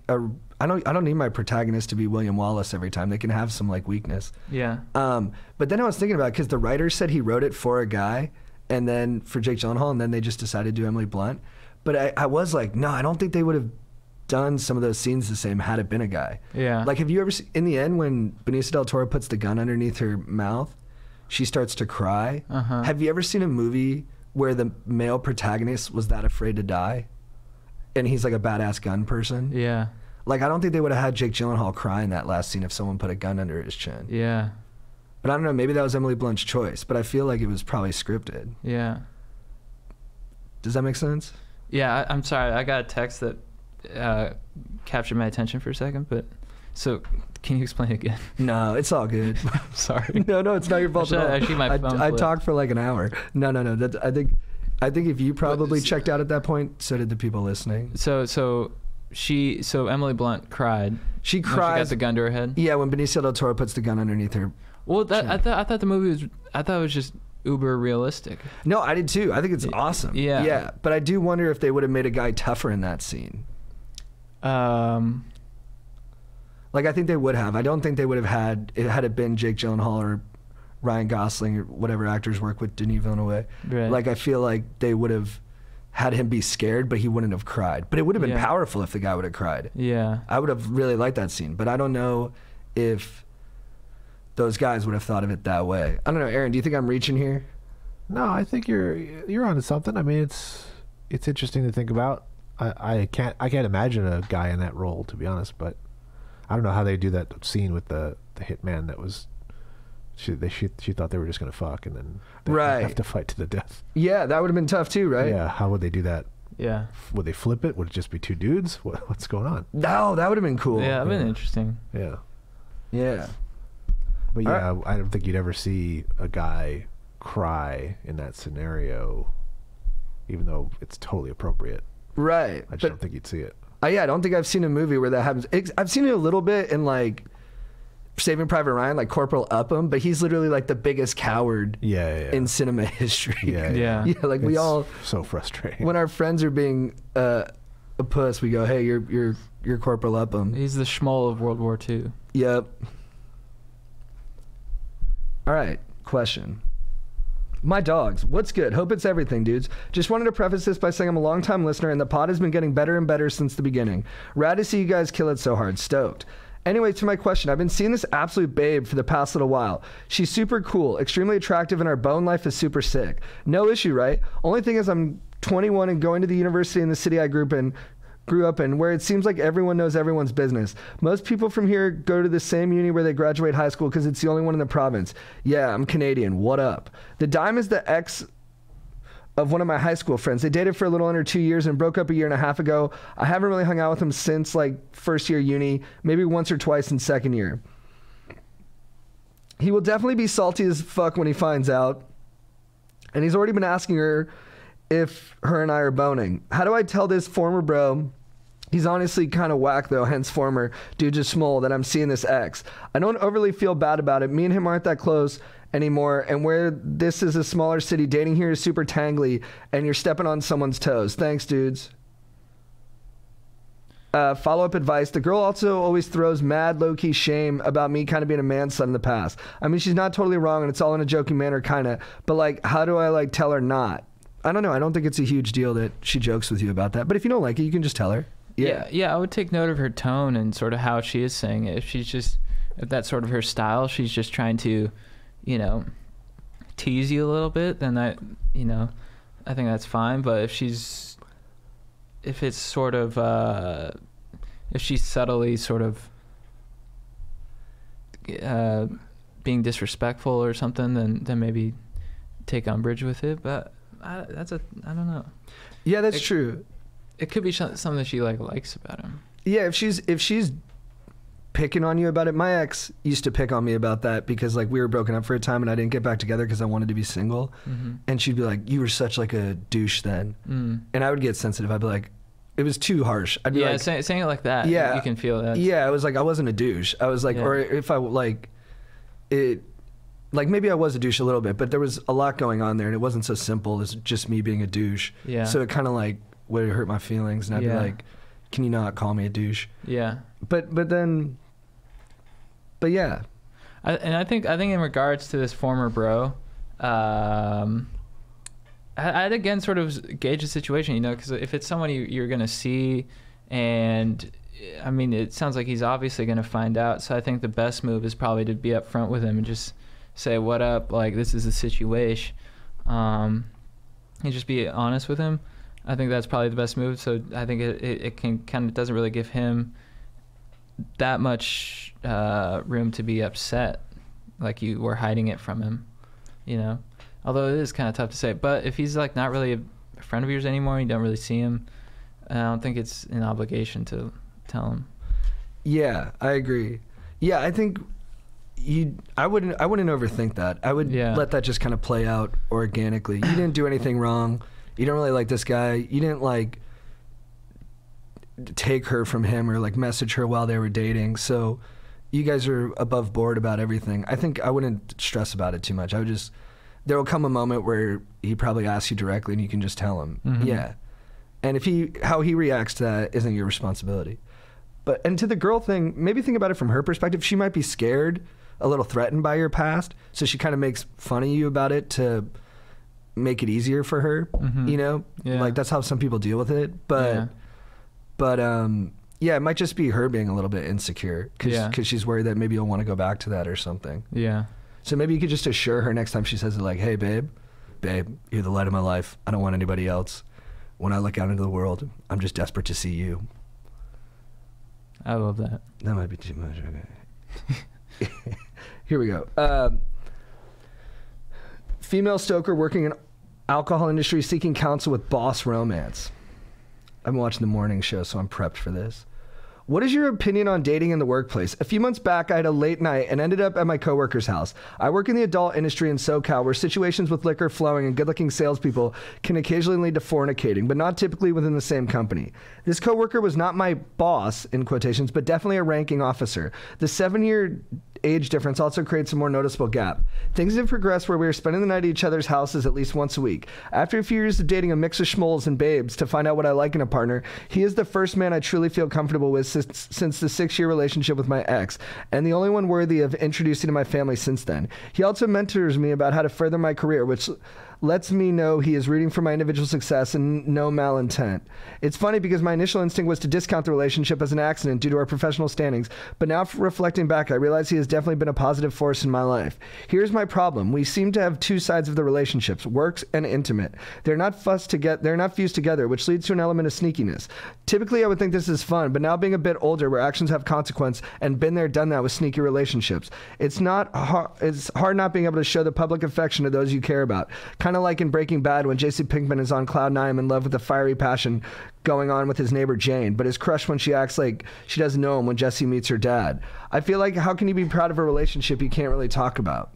I don't need my protagonist to be William Wallace every time. They can have some like weakness. Yeah. But then I was thinking about it because the writer said he wrote it for a guy and then for Jake Gyllenhaal, and then they just decided to do Emily Blunt. But I was like, no, I don't think they would have done some of those scenes the same had it been a guy. Yeah. Like, have you ever seen, in the end, when Benicio del Toro puts the gun underneath her mouth, she starts to cry? Have you ever seen a movie where the male protagonist was that afraid to die? And he's like a badass gun person? Yeah. Like, I don't think they would have had Jake Gyllenhaal cry in that last scene if someone put a gun under his chin. Yeah. But I don't know, maybe that was Emily Blunt's choice, but I feel like it was probably scripted. Yeah. Does that make sense? Yeah, I'm sorry. I got a text that captured my attention for a second, but so can you explain it again? No, it's all good. Sorry. No, it's not your fault at all. Actually, my phone I talked for like an hour. No. I think if you probably checked out at that point, so did the people listening. So Emily Blunt cried. She cried. She got the gun to her head. Yeah, when Benicio del Toro puts the gun underneath her. Well, I thought the movie was. I thought it was just uber realistic. No, I did too. I think it's awesome. Yeah. But I do wonder if they would have made a guy tougher in that scene. Like, I think they would have. I don't think they would have had it been Jake Gyllenhaal or Ryan Gosling or whatever actors work with Denis Villeneuve. Right. Like, I feel like they would have had him be scared, but he wouldn't have cried. But it would have been powerful if the guy would have cried. Yeah. I would have really liked that scene, but I don't know if those guys would have thought of it that way. I don't know, Aaron, do you think I'm reaching here? No, I think you're onto something. I mean, it's interesting to think about. I can't imagine a guy in that role, to be honest, but I don't know how they do that scene with the hitman that was she thought they were just gonna fuck and then they have to fight to the death. Yeah, that would have been tough too, right? Yeah, how would they do that? Yeah. Would they flip it? Would it just be two dudes? What's going on? No, that would have been cool. Yeah, that'd been interesting. Yeah. Yeah. But yeah, I don't think you'd ever see a guy cry in that scenario, even though it's totally appropriate. Right. I just don't think you'd see it. Yeah, I don't think I've seen a movie where that happens. I've seen it a little bit in like Saving Private Ryan, like Corporal Upham, but he's literally like the biggest coward in cinema history. Yeah, like we all so frustrating. When our friends are being a puss, we go, "Hey, you're Corporal Upham." He's the schmoll of World War II. Yep. All right, question. My dogs, what's good? Hope it's everything, dudes. Just wanted to preface this by saying I'm a long-time listener and the pod has been getting better and better since the beginning. Rad to see you guys kill it so hard. Stoked. Anyway, to my question, I've been seeing this absolute babe for the past little while. She's super cool, extremely attractive, and our bone life is super sick. No issue, right? Only thing is I'm 21 and going to the university in the city I grew up in, where it seems like everyone knows everyone's business. Most people from here go to the same uni where they graduate high school because it's the only one in the province. Yeah, I'm Canadian. What up? The dime is the ex of one of my high school friends. They dated for a little under 2 years and broke up a year and a half ago. I haven't really hung out with him since like first year uni, maybe once or twice in second year. He will definitely be salty as fuck when he finds out. And he's already been asking her if her and I are boning. How do I tell this former bro, he's honestly kind of whack though, hence former, dude just small, that I'm seeing this ex? I don't overly feel bad about it. Me and him aren't that close anymore, and where this is a smaller city, dating here is super tangly, and you're stepping on someone's toes. Thanks, dudes. Follow-up advice. The girl also always throws mad low-key shame about me kind of being a man son in the past. I mean, she's not totally wrong, and it's all in a joking manner, kind of. But, like, how do I, like, tell her not? I don't know. I don't think it's a huge deal that she jokes with you about that. But if you don't like it, you can just tell her. Yeah, I would take note of her tone and sort of how she is saying it. If that's sort of her style, she's just trying to, you know, tease you a little bit, then I think that's fine. But if she's subtly sort of being disrespectful or something, then maybe take umbrage with it. But I don't know. Yeah, that's true. It could be something that she likes about him. Yeah, if she's picking on you about it. My ex used to pick on me about that because like we were broken up for a time and I didn't get back together because I wanted to be single. Mm-hmm. And she'd be like, "You were such like a douche then." And I would get sensitive. I'd be like, it was too harsh. I'd be like, saying it like that. Yeah, you can feel that. Yeah, I was like, I wasn't a douche. I was like, or if I like it, like maybe I was a douche a little bit, but there was a lot going on there and it wasn't so simple as just me being a douche. Yeah. So it kind of like would hurt my feelings, and I'd be like, "Can you not call me a douche?" Yeah. But yeah. I think in regards to this former bro, I'd again sort of gauge the situation, you know, because if it's someone you're gonna see, and I mean, it sounds like he's obviously gonna find out. So I think the best move is probably to be upfront with him and just say, "What up? Like, this is the situation," and just be honest with him. I think that's probably the best move. So I think it can kind of doesn't really give him that much room to be upset, like you were hiding it from him, you know. Although it is kind of tough to say. But if he's like not really a friend of yours anymore, you don't really see him, I don't think it's an obligation to tell him. Yeah, I agree. Yeah, I think I wouldn't overthink that. I would let that just kind of play out organically. You didn't do anything wrong. You don't really like this guy. You didn't like take her from him or like message her while they were dating. So you guys are above board about everything. I think I wouldn't stress about it too much. I would just, there will come a moment where he probably asks you directly and you can just tell him. Mm-hmm. Yeah. And how he reacts to that isn't your responsibility. And to the girl thing, maybe think about it from her perspective. She might be scared, a little threatened by your past. So she kind of makes fun of you about it to make it easier for her, you know? Yeah. Like that's how some people deal with it. But it might just be her being a little bit insecure because she's worried that maybe you'll want to go back to that or something. Yeah. So maybe you could just assure her next time she says it, like, "Hey, babe, you're the light of my life. I don't want anybody else. When I look out into the world, I'm just desperate to see you." I love that. That might be too much. Okay. Here we go. Female stoker working in alcohol industry seeking counsel with boss romance. I've been watching the morning show, so I'm prepped for this. What is your opinion on dating in the workplace? A few months back, I had a late night and ended up at my coworker's house. I work in the adult industry in SoCal, where situations with liquor flowing and good-looking salespeople can occasionally lead to fornicating, but not typically within the same company. This coworker was not my boss, in quotations, but definitely a ranking officer. The 7-year age difference also creates a more noticeable gap. Things have progressed where we are spending the night at each other's houses at least once a week. After a few years of dating a mix of schmoles and babes to find out what I like in a partner, he is the first man I truly feel comfortable with since the 6-year relationship with my ex, and the only one worthy of introducing to my family since then. He also mentors me about how to further my career, which lets me know he is rooting for my individual success and no malintent. It's funny because my initial instinct was to discount the relationship as an accident due to our professional standings, but now reflecting back, I realize he has definitely been a positive force in my life. Here's my problem. We seem to have two sides of the relationships, works and intimate. They're not fused together, which leads to an element of sneakiness. Typically, I would think this is fun, but now being a bit older where actions have consequence and been there, done that with sneaky relationships, it's hard not being able to show the public affection to those you care about. Kind of like in Breaking Bad when Jesse Pinkman is on cloud nine in love with a fiery passion going on with his neighbor Jane, but is crushed when she acts like she doesn't know him when Jesse meets her dad. I feel like, how can you be proud of a relationship you can't really talk about?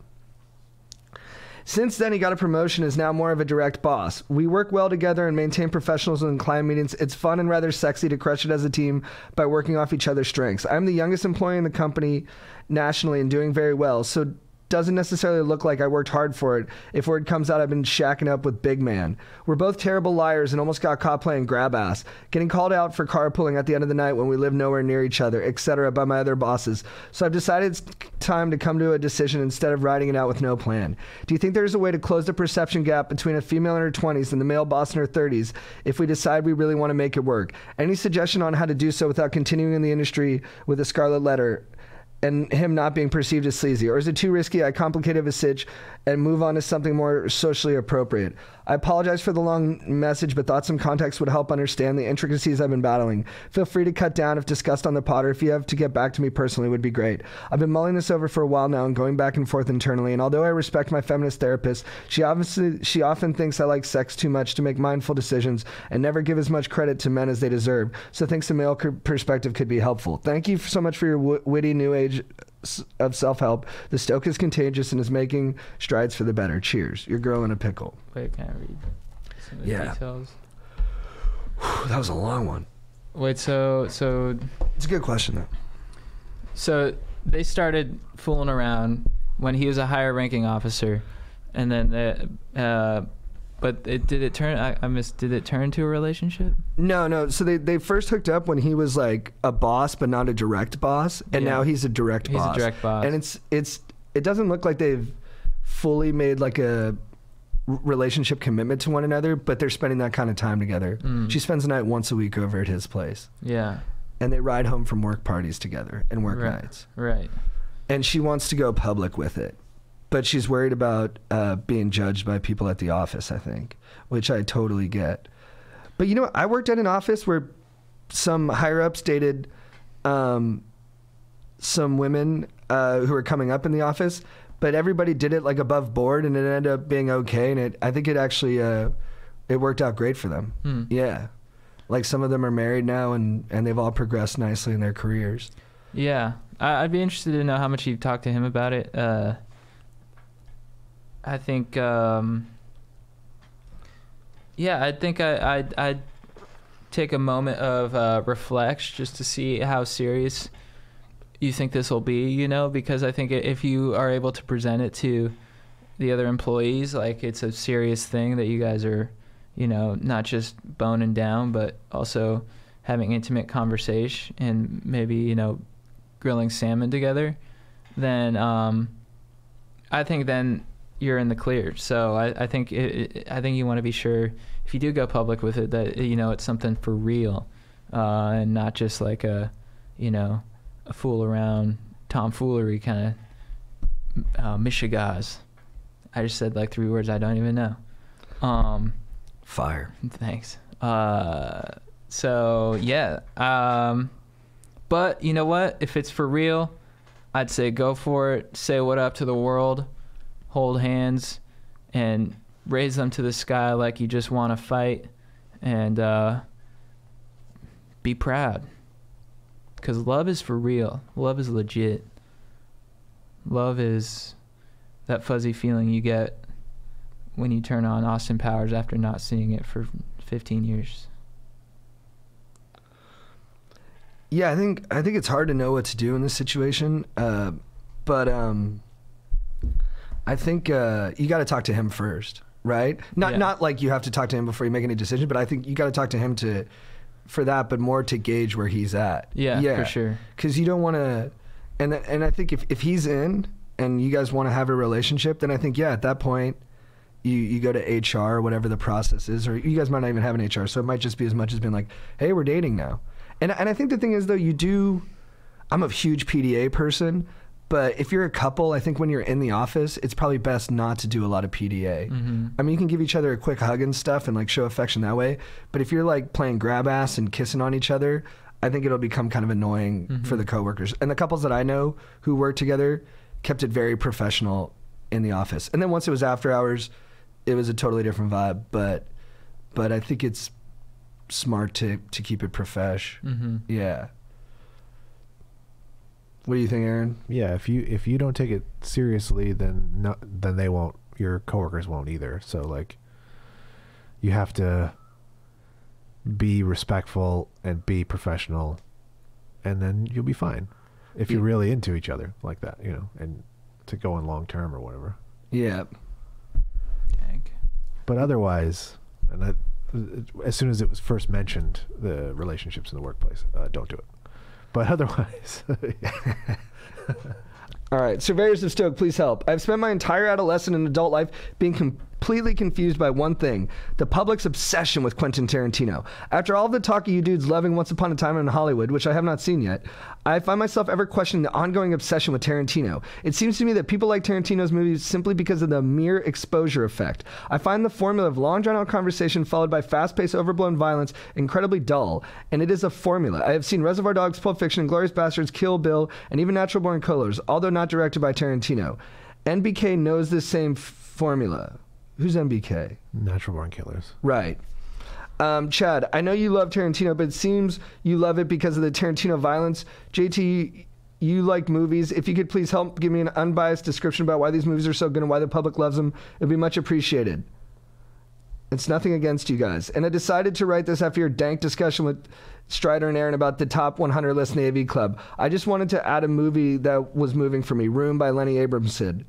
Since then, he got a promotion, is now more of a direct boss. We work well together and maintain professionalism in client meetings. It's fun and rather sexy to crush it as a team by working off each other's strengths. I'm the youngest employee in the company nationally and doing very well, so doesn't necessarily look like I worked hard for it. If word comes out, I've been shacking up with Big Man. We're both terrible liars and almost got caught playing grab ass, getting called out for carpooling at the end of the night when we live nowhere near each other, etc. by my other bosses. So I've decided it's time to come to a decision instead of riding it out with no plan. Do you think there's a way to close the perception gap between a female in her 20s and the male boss in her 30s if we decide we really want to make it work? Any suggestion on how to do so without continuing in the industry with a scarlet letter and him not being perceived as sleazy? Or is it too risky? I complicate a sitch and move on to something more socially appropriate. I apologize for the long message, but thought some context would help understand the intricacies I've been battling. Feel free to cut down if discussed on the pod, or if you have to get back to me personally, would be great. I've been mulling this over for a while now and going back and forth internally, and although I respect my feminist therapist, she often thinks I like sex too much to make mindful decisions and never give as much credit to men as they deserve, so thinks a male perspective could be helpful. Thank you so much for your witty new age of self-help. The stoke is contagious and is making strides for the better. Cheers. Your girl in a pickle. Wait, can I read some of the details? That was a long one. Wait, so it's a good question though. So they started fooling around when he was a higher ranking officer, and then did it turn into a relationship? No. So they first hooked up when he was like a boss, but not a direct boss, and now he's a direct boss. He's a direct boss, and it doesn't look like they've fully made like a relationship commitment to one another, but they're spending that kind of time together. She spends the night once a week over at his place. Yeah, and they ride home from work parties together and work nights. Right. And she wants to go public with it, but she's worried about being judged by people at the office, I think, which I totally get. But you know what? I worked at an office where some higher ups dated some women who were coming up in the office, but everybody did it like above board, and it ended up being okay. And I think it actually it worked out great for them. Yeah, like some of them are married now, and they've all progressed nicely in their careers. Yeah, I'd be interested to know how much you've talked to him about it. I think, I think I'd take a moment of reflection just to see how serious you think this will be, you know, because I think if you are able to present it to the other employees, like it's a serious thing that you guys are, you know, not just boning down, but also having intimate conversation and maybe, you know, grilling salmon together, then I think then you're in the clear. So I think you want to be sure if you do go public with it that, you know, it's something for real, and not just like a, you know, a fool around tomfoolery kind of mishigas. I just said like 3 words I don't even know. Fire. Thanks. So yeah. But you know what? If it's for real, I'd say go for it. Say what up to the world. Hold hands and raise them to the sky like you just want to fight, and be proud. Because love is for real. Love is legit. Love is that fuzzy feeling you get when you turn on Austin Powers after not seeing it for 15 years. Yeah, I think it's hard to know what to do in this situation, but I think you got to talk to him first, right? Not like you have to talk to him before you make any decision, but I think you got to talk to him for that, but more to gauge where he's at. Yeah, for sure. Because you don't want to, and I think if he's in and you guys want to have a relationship, then I think at that point you go to HR or whatever the process is, or you guys might not even have an HR, so it might just be as much as being like, hey, we're dating now. And I think the thing is, though, I'm a huge PDA person, but if you're a couple, I think when you're in the office, it's probably best not to do a lot of PDA. Mm-hmm. I mean, you can give each other a quick hug and stuff and like show affection that way, but if you're like playing grab ass and kissing on each other, I think it'll become kind of annoying for the coworkers. And the couples that I know who work together kept it very professional in the office. And then once it was after hours, it was a totally different vibe, but I think it's smart to keep it profesh. Mm-hmm. Yeah. What do you think, Aaron? Yeah, if you don't take it seriously, then they won't. Your coworkers won't either. So like, you have to be respectful and be professional, and then you'll be fine. If you're really into each other like that, you know, and to go on long term or whatever. Yeah. Dang. But otherwise, and that, as soon as it was first mentioned, the relationships in the workplace, don't do it. But otherwise, All right, surveyors of Stoke, please help. I've spent my entire adolescent and adult life being completely confused by one thing: the public's obsession with Quentin Tarantino. After all of the talk of you dudes loving Once Upon a Time in Hollywood, which I have not seen yet, I find myself ever questioning the ongoing obsession with Tarantino. It seems to me that people like Tarantino's movies simply because of the mere exposure effect. I find the formula of long drawn-out conversation followed by fast-paced, overblown violence incredibly dull, and it is a formula. I have seen Reservoir Dogs, Pulp Fiction, Inglourious Basterds, Kill Bill, and even Natural Born Killers, although not directed by Tarantino. NBK knows this same formula. Who's NBK? Natural Born Killers. Right. Chad, I know you love Tarantino, but it seems you love it because of the Tarantino violence. JT, you like movies. If you could please help give me an unbiased description about why these movies are so good and why the public loves them, it would be much appreciated. It's nothing against you guys. And I decided to write this after your dank discussion with Strider and Aaron about the top 100 list in the AV Club. I just wanted to add a movie that was moving for me, Room by Lenny Abramson.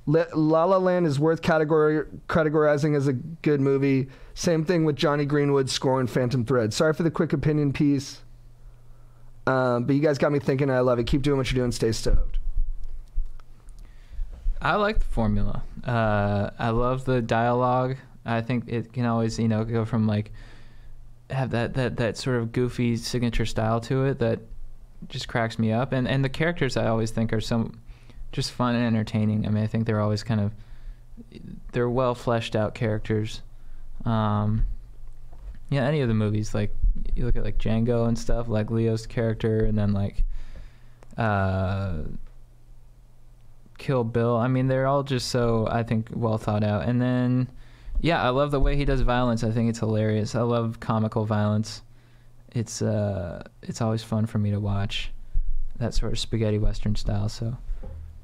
La La Land is worth categorizing as a good movie. Same thing with Johnny Greenwood's score and Phantom Thread. Sorry for the quick opinion piece. But you guys got me thinking, and I love it. Keep doing what you're doing. Stay stoked. I like the formula. I love the dialogue. I think it can always, you know, go from like have that sort of goofy signature style to it that just cracks me up. And the characters I always think are just fun and entertaining. I mean, I think they're always they're well fleshed out characters. Yeah, any of the movies, like you look at like Django and stuff, like Leo's character, and then like Kill Bill. I mean, they're all just so, I think, well thought out. And then, yeah, I love the way he does violence. I think it's hilarious. I love comical violence. It's always fun for me to watch that sort of spaghetti western style. So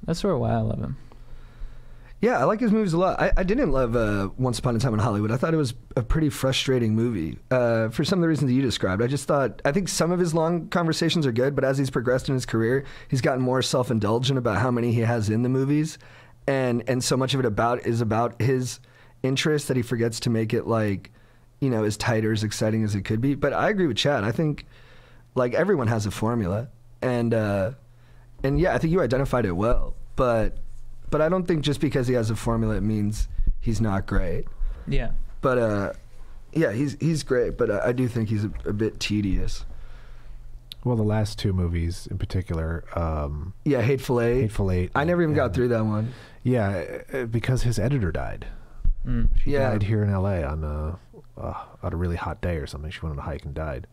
that's sort of why I love him. Yeah, I like his movies a lot. I didn't love Once Upon a Time in Hollywood. I thought it was a pretty frustrating movie for some of the reasons that you described. I think some of his long conversations are good, but as he's progressed in his career, he's gotten more self-indulgent about how many he has in the movies, and so much of it is about his interest that he forgets to make it like, you know, as tight or as exciting as it could be. But I agree with Chad. I think like everyone has a formula, and yeah, I think you identified it well, but I don't think just because he has a formula it means he's not great. Yeah. But yeah, he's great, but I do think he's a bit tedious. Well, the last two movies in particular. Yeah, Hateful Eight. Hateful Eight. I never even got through that one. Yeah, because his editor died. She died here in L.A. on a really hot day or something. She went on a hike and died.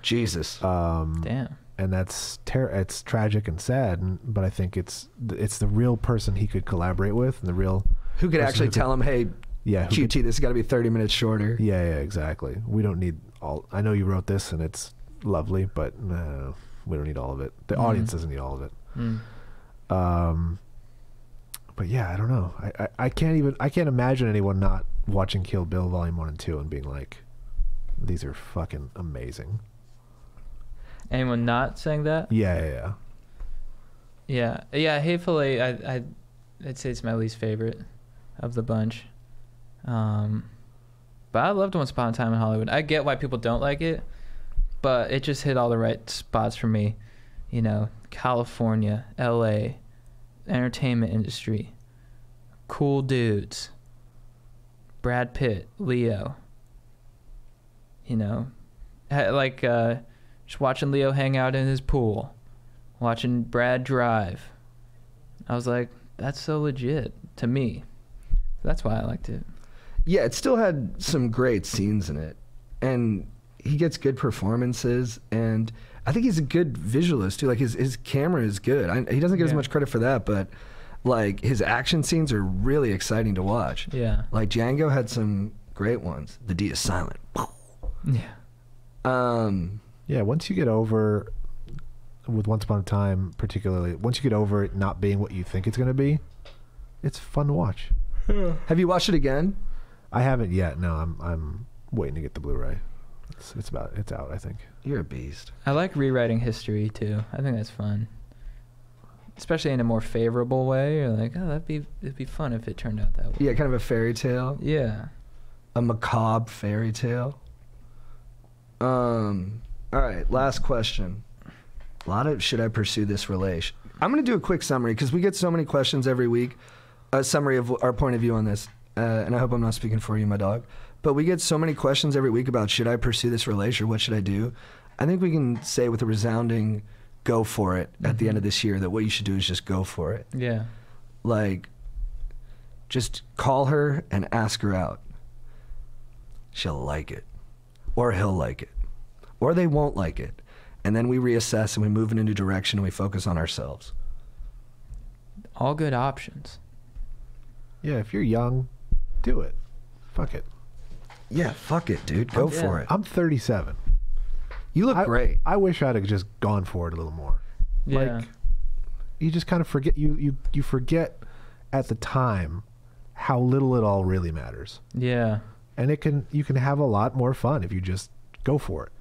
Jesus. Damn. And that's it's tragic and sad, but I think it's the real person he could collaborate with, and the real who could actually tell him, hey, QT, this has got to be 30 minutes shorter. Yeah, exactly. We don't need all. I know you wrote this and it's lovely, but no, we don't need all of it. The audience doesn't need all of it. But yeah, I don't know. I can't imagine anyone not watching Kill Bill Volume 1 and 2 and being like, these are fucking amazing. Anyone not saying that? Yeah. Hateful Eight, I'd say it's my least favorite of the bunch. But I loved Once Upon a Time in Hollywood. I get why people don't like it, but it just hit all the right spots for me. You know, California, LA, entertainment industry, cool dudes, Brad Pitt, Leo. You know, like just watching Leo hang out in his pool, watching Brad drive. I was like, that's so legit to me. That's why I liked it. Yeah, it still had some great scenes in it, and he gets good performances, and I think he's a good visualist too. Like his camera is good. He doesn't get as much credit for that, but like his action scenes are really exciting to watch. Yeah. Like Django had some great ones. The D is silent. Yeah. Yeah, once you get over, with Once Upon a Time particularly, once you get over it not being what you think it's going to be, it's fun to watch. Have you watched it again? I haven't yet. No, I'm waiting to get the Blu-ray. It's out, I think. You're a beast. I like rewriting history too. I think that's fun, especially in a more favorable way. You're like, oh, it'd be fun if it turned out that way. Yeah, kind of a fairy tale. Yeah. A macabre fairy tale. All right, last question. A lot of should I pursue this relation? I'm going to do a quick summary because we get so many questions every week. A summary of our point of view on this, and I hope I'm not speaking for you, my dog. But we get so many questions every week about should I pursue this relation? What should I do? I think we can say with a resounding go for it at the end of this year that what you should do is just go for it. Yeah. Like, just call her and ask her out. She'll like it. Or he'll like it. Or they won't like it. And then we reassess and we move in a new direction and we focus on ourselves. All good options. Yeah, if you're young, do it. Fuck it. Yeah, fuck it, dude. Go for it. I'm 37. You look great. I wish I'd have just gone for it a little more. Yeah. Like, you just kind of forget. You forget at the time how little it all really matters. Yeah. And you can have a lot more fun if you just go for it.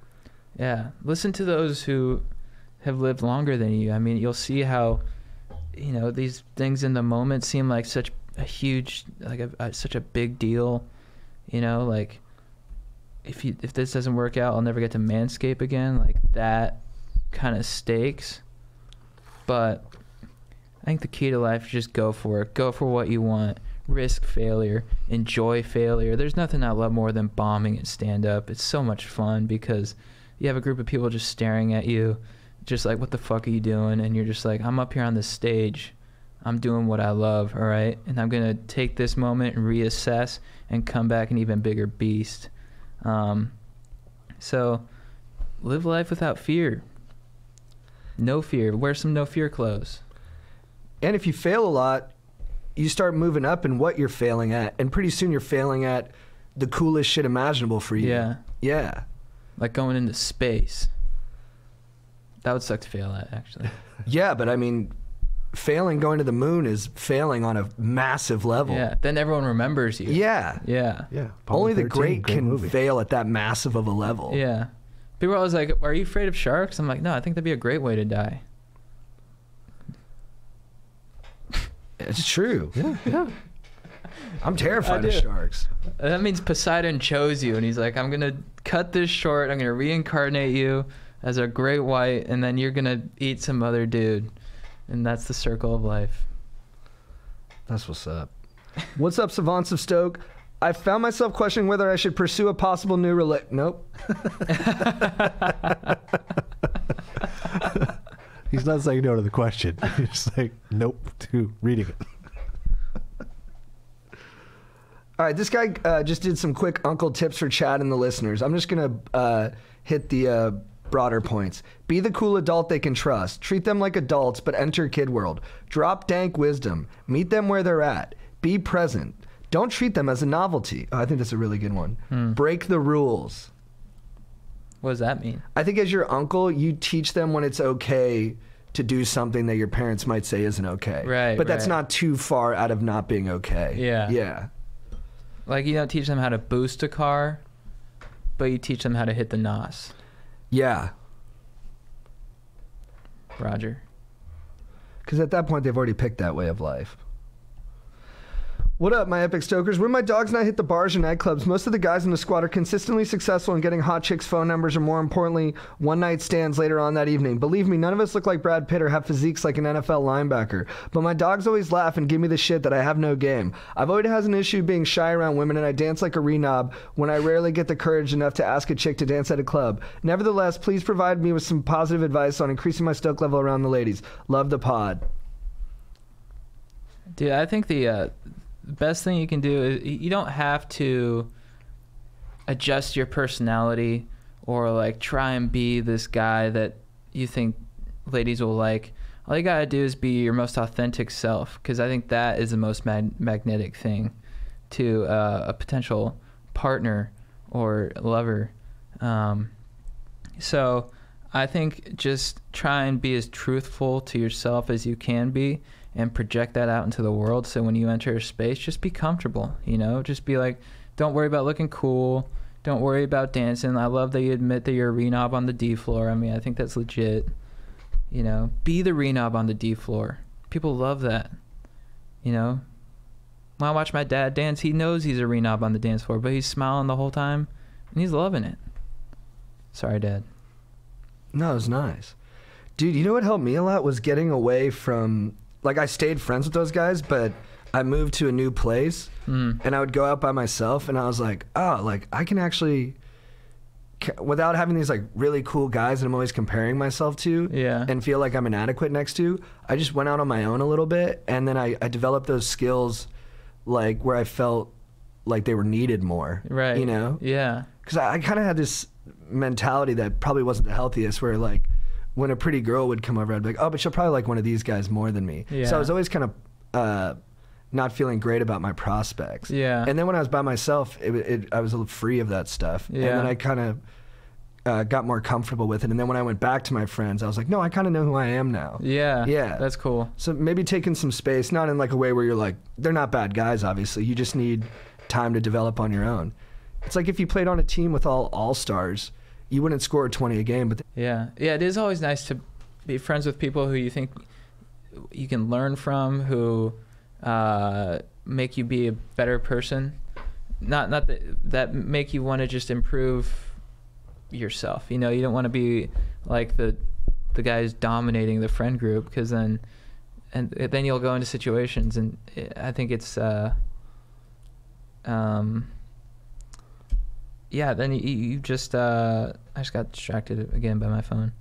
Yeah. Listen to those who have lived longer than you. I mean, you'll see how, these things in the moment seem like such a huge, like such a big deal. Like if this doesn't work out, I'll never get to manscape again. Like that kind of stakes. But I think the key to life is just go for it. Go for what you want. Risk failure. Enjoy failure. There's nothing I love more than bombing and stand up. It's so much fun because you have a group of people just staring at you, just like, what the fuck are you doing? And you're just like, I'm up here on this stage. I'm doing what I love, all right? And I'm going to take this moment and reassess and come back an even bigger beast. So live life without fear. No fear. Wear some no fear clothes. And if you fail a lot, you start moving up in what you're failing at. And pretty soon you're failing at the coolest shit imaginable for you. Yeah. Yeah. Like going into space. That would suck to fail at, actually. Yeah, but I mean, failing going to the moon is failing on a massive level. Yeah, then everyone remembers you. Yeah. Yeah. Yeah. Apollo Only the 13, great can movie. fail at that massive of a level. Yeah. People are always like, are you afraid of sharks? I'm like, no, I think that'd be a great way to die. It's true. Yeah, yeah. I'm terrified I of do. sharks. That means Poseidon chose you, and he's like, I'm going to cut this short. I'm going to reincarnate you as a great white, and then you're going to eat some other dude. And that's the circle of life. That's what's up. What's up, savants of Stoke? I found myself questioning whether I should pursue a possible new Nope. He's not saying no to the question. He's just like, nope to reading it. All right, this guy just did some quick uncle tips for Chad and the listeners. I'm just going to hit the broader points. Be the cool adult they can trust. Treat them like adults, but enter kid world. Drop dank wisdom. Meet them where they're at. Be present. Don't treat them as a novelty. Oh, I think that's a really good one. Break the rules. What does that mean? I think as your uncle, you teach them when it's okay to do something that your parents might say isn't okay. Right, But that's right. not too far out of not being okay. Yeah. Yeah. Like, you don't teach them how to boost a car, but you teach them how to hit the NOS. Yeah. Roger. Because at that point, they've already picked that way of life. What up, my epic stokers? When my dogs and I hit the bars or nightclubs, most of the guys in the squad are consistently successful in getting hot chicks' phone numbers or, more importantly, one-night stands later on that evening. Believe me, none of us look like Brad Pitt or have physiques like an NFL linebacker. But my dogs always laugh and give me the shit that I have no game. I've always had an issue being shy around women, and I dance like a renob when I rarely get the courage enough to ask a chick to dance at a club. Nevertheless, please provide me with some positive advice on increasing my stoke level around the ladies. Love the pod. Dude, I think the best thing you can do is you don't have to adjust your personality or like try and be this guy that you think ladies will like. All you gotta do is be your most authentic self, because I think that is the most magnetic thing to a potential partner or lover. So I think just try and be as truthful to yourself as you can be and project that out into the world. So when you enter a space, just be comfortable, just be like, don't worry about looking cool. Don't worry about dancing. I love that you admit that you're a renob on the D floor. I mean, I think that's legit. Be the renob on the D floor. People love that. When I watch my dad dance, he knows he's a renob on the dance floor, but he's smiling the whole time and he's loving it. Sorry, Dad. No, it was nice. Dude, you know what helped me a lot was getting away from, I stayed friends with those guys, but I moved to a new place and I would go out by myself and I was like, oh, I can actually, without having these really cool guys that I'm always comparing myself to and feel like I'm inadequate next to, I just went out on my own a little bit and then I developed those skills where I felt like they were needed more. Right. Yeah. Because I kind of had this mentality that probably wasn't the healthiest where when a pretty girl would come over, I'd be like, oh, but she'll probably like one of these guys more than me. Yeah. So I was always kind of not feeling great about my prospects. Yeah. And then when I was by myself, I was a little free of that stuff. Yeah. And then I kind of got more comfortable with it. And then when I went back to my friends, I was like, no, I kind of know who I am now. Yeah. Yeah. That's cool. So maybe taking some space, not in a way where you're like, they're not bad guys, obviously. You just need time to develop on your own. It's like if you played on a team with all-stars, you wouldn't score 20 a game. But yeah, it is always nice to be friends with people who you think you can learn from, who make you be a better person. Not that make you want to just improve yourself. You don't want to be like the guys dominating the friend group, because then you'll go into situations, and I think it's yeah, then you just I just got distracted again by my phone.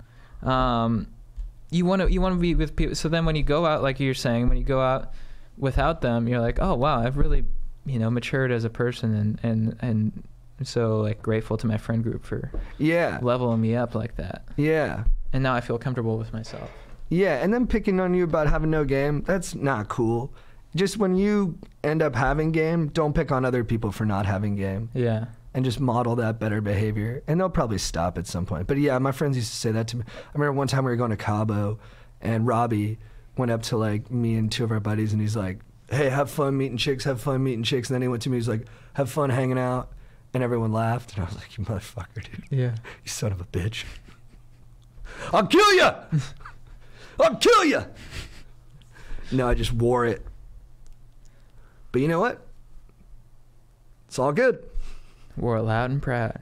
You want to be with people, so then when you go out, like you're saying, when you go out without them, you're like, oh wow, I've really matured as a person, and so grateful to my friend group for leveling me up like that. Yeah. And now I feel comfortable with myself. Yeah, and then picking on you about having no game, that's not cool. Just when you end up having game, don't pick on other people for not having game. Yeah. And just model that better behavior. And they'll probably stop at some point. But yeah, my friends used to say that to me. I remember one time we were going to Cabo, and Robbie went up to me and two of our buddies, and he's like, hey, have fun meeting chicks, have fun meeting chicks. And then he went to me, he's like, have fun hanging out. And everyone laughed. And I was like, you motherfucker, dude. Yeah. You son of a bitch. I'll kill you! I'll kill you! No, I just wore it. But you know what? It's all good. Wore it loud and proud.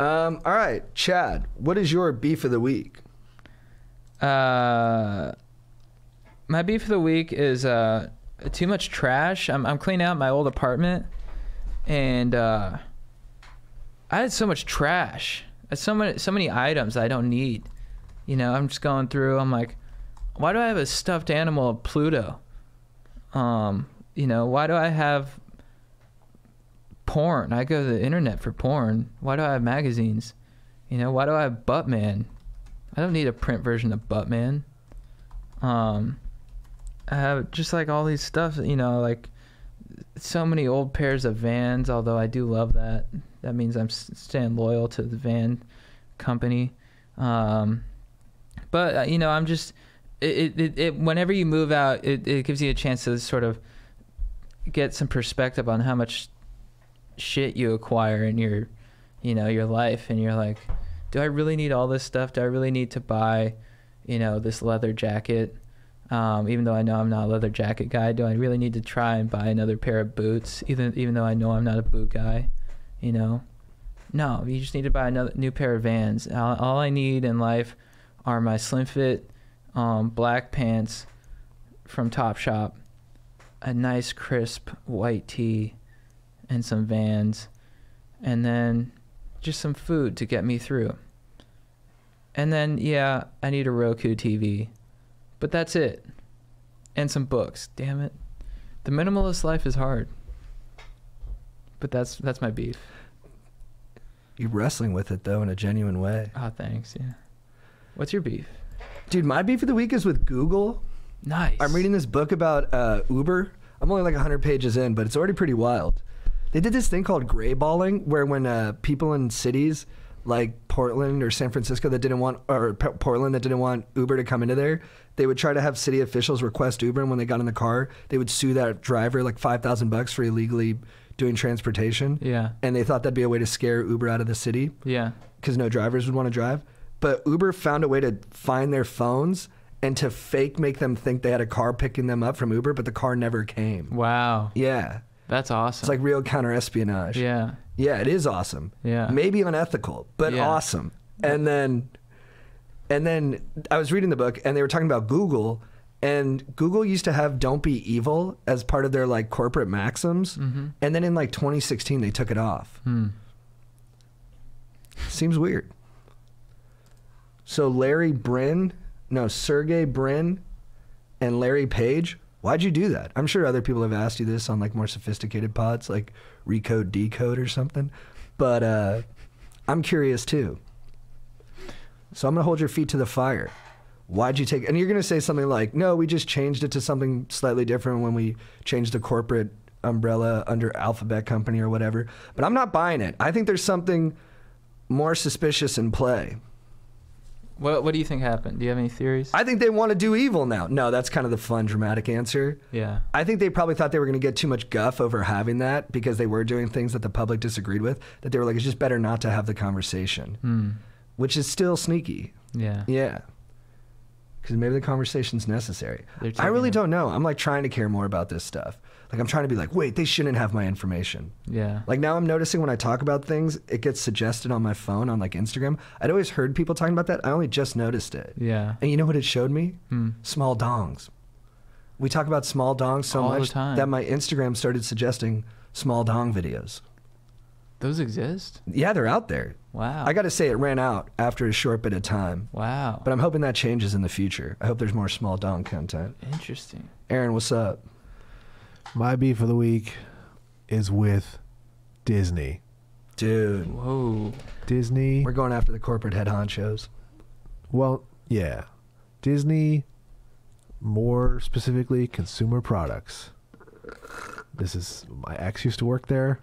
All right, Chad, what is your beef of the week? My beef of the week is too much trash. I'm cleaning out my old apartment, and I had so much trash. So many items I don't need. I'm just going through. I'm like, why do I have a stuffed animal of Pluto? Why do I have porn? I go to the internet for porn. Why do I have magazines? Why do I have Buttman? I don't need a print version of Buttman. I have just all these stuff, so many old pairs of Vans, although I do love that. That means I'm staying loyal to the van company. But I'm just, whenever you move out, it gives you a chance to sort of get some perspective on how much shit you acquire in your life, and you're like, do I really need all this stuff? Do I really need to buy this leather jacket, even though I know I'm not a leather jacket guy? Do I really need to try and buy another pair of boots, even though I know I'm not a boot guy? No, you just need to buy another new pair of Vans. All I need in life are my slim fit black pants from Topshop, a nice crisp white tee, and some Vans, and then just some food to get me through. And then, yeah, I need a Roku TV, but that's it. And some books. Damn it. The minimalist life is hard. But that's my beef. You're wrestling with it, though, in a genuine way. Oh, thanks, yeah. What's your beef? Dude, my beef of the week is with Google. Nice. I'm reading this book about Uber. I'm only 100 pages in, but it's already pretty wild. They did this thing called grayballing, where when people in cities like Portland or San Francisco that didn't want, or Portland that didn't want Uber to come into there, they would try to have city officials request Uber, and when they got in the car, they would sue that driver like $5,000 for illegally doing transportation. Yeah. And they thought that'd be a way to scare Uber out of the city. Yeah. Because no drivers would want to drive. But Uber found a way to find their phones and to fake make them think they had a car picking them up from Uber, but the car never came. Wow. Yeah. That's awesome. It's like real counter-espionage. Yeah. Yeah, it is awesome. Yeah. Maybe unethical, but awesome. And then I was reading the book, and they were talking about Google, and Google used to have "Don't be evil" as part of their like corporate maxims, and then in like 2016 they took it off. Seems weird. So Sergey Brin and Larry Page, why'd you do that? I'm sure other people have asked you this on like more sophisticated pods, like Recode Decode or something, but I'm curious too. So I'm gonna hold your feet to the fire. Why'd you take, and you're gonna say something like, no, we just changed it to something slightly different when we changed the corporate umbrella under Alphabet Company or whatever, but I'm not buying it. I think there's something more suspicious in play. What do you think happened? Do you have any theories? I think they want to do evil now. No, that's kind of the fun, dramatic answer. Yeah. I think they probably thought they were going to get too much guff over having that because they were doing things that the public disagreed with, that they were like, it's just better not to have the conversation, which is still sneaky. Yeah. Yeah. Because maybe the conversation's necessary. I really don't know. I'm like trying to care more about this stuff. Like I'm trying to be like, wait, they shouldn't have my information. Yeah. Like now I'm noticing when I talk about things, it gets suggested on my phone on like Instagram. I'd always heard people talking about that. I only just noticed it. Yeah. And you know what it showed me? Small dongs. We talk about small dongs so All the much time. that my Instagram started suggesting small dong videos. Those exist? Yeah, they're out there. Wow. I got to say it ran out after a short bit of time. Wow. But I'm hoping that changes in the future. I hope there's more small dong content. Interesting. Aaron, what's up? My beef of the week is with Disney. Dude. Whoa. Disney. We're going after the corporate head honchos. Well, yeah. Disney, more specifically, consumer products. This is, my ex used to work there.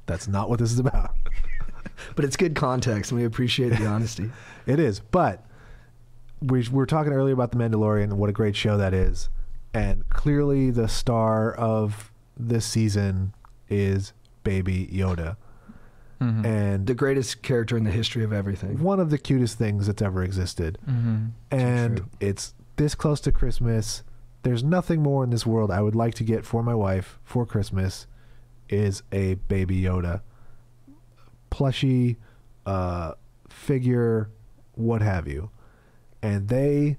That's not what this is about. But it's good context, and we appreciate the honesty. It is. But we were talking earlier about The Mandalorian and what a great show that is. And clearly the star of this season is Baby Yoda. And The greatest character in the history of everything. one of the cutest things that's ever existed. And true. it's this close to Christmas. There's nothing more in this world I would like to get for my wife for Christmas is a Baby Yoda. Plushie, figure, what have you. And they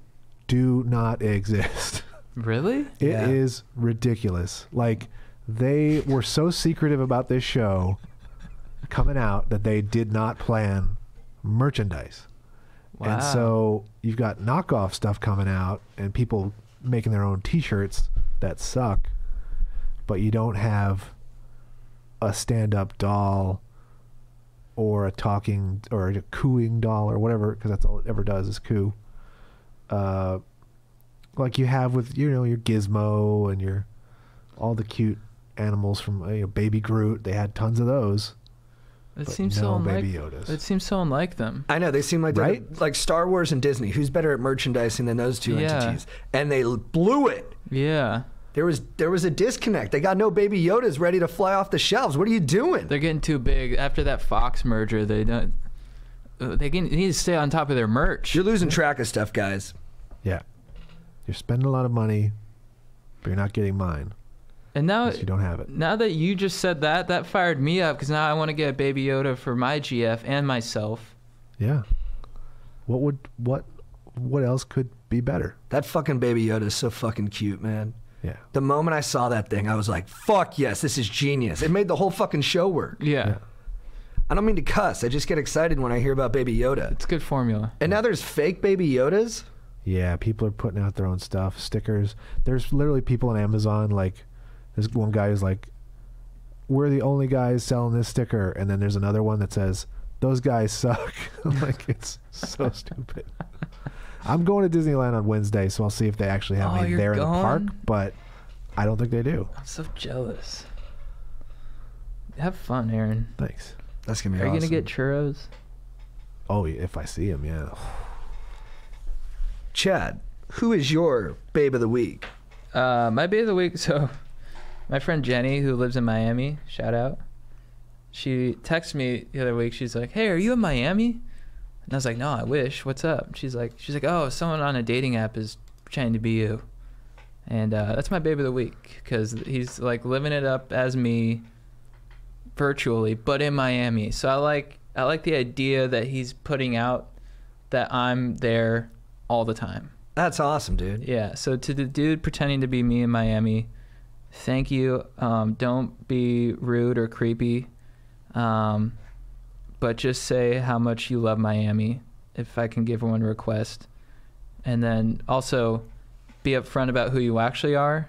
do not exist. Really? It is ridiculous. Like, they were so secretive about this show coming out that they did not plan merchandise. Wow. And so you've got knockoff stuff coming out and people making their own t-shirts that suck, but you don't have a stand-up doll or a talking or a cooing doll or whatever, because that's all it ever does is coo. Like you have with, you know, your Gizmo and your all the cute animals from Baby Groot. They had tons of those. It but seems no so unlike. Baby Yodas. It seems so unlike them. I know, they seem like Right? they're like Star Wars and Disney. Who's better at merchandising than those two Yeah. entities? And they blew it. Yeah. There was a disconnect. They got no Baby Yodas ready to fly off the shelves. What are you doing? They're getting too big after that Fox merger. They don't. They need to stay on top of their merch. You're losing track of stuff, guys. Yeah. You're spending a lot of money, but you're not getting mine. And now Unless you don't have it. Now that you just said that, that fired me up because now I want to get a Baby Yoda for my GF and myself. Yeah. What else could be better? That fucking Baby Yoda is so fucking cute, man. Yeah. The moment I saw that thing, I was like, fuck yes, this is genius. It made the whole fucking show work. Yeah. I don't mean to cuss. I just get excited when I hear about Baby Yoda. It's good formula. And now there's fake Baby Yodas? Yeah, people are putting out their own stuff, stickers. There's literally people on Amazon, like, there's one guy who's like, we're the only guys selling this sticker. And then there's another one that says, those guys suck. I'm like, it's so stupid. I'm going to Disneyland on Wednesday, so I'll see if they actually have any you're there in the park, going? but I don't think they do. I'm so jealous. Have fun, Aaron. Thanks. That's going to be Are you awesome. going to get churros? Oh, if I see him, yeah. Chad, who is your babe of the week? My babe of the week. So, my friend Jenny, who lives in Miami, shout out. She texted me the other week. She's like, "Hey, are you in Miami?" And I was like, "No, I wish. What's up?" She's like, "Oh, someone on a dating app is pretending to be you." And that's my babe of the week because he's like living it up as me virtually, but in Miami. So I like the idea that he's putting out that I'm there all the time. That's awesome, dude. Yeah. So to the dude pretending to be me in Miami, thank you. Don't be rude or creepy, but just say how much you love Miami. If I can give one request, and then also be upfront about who you actually are,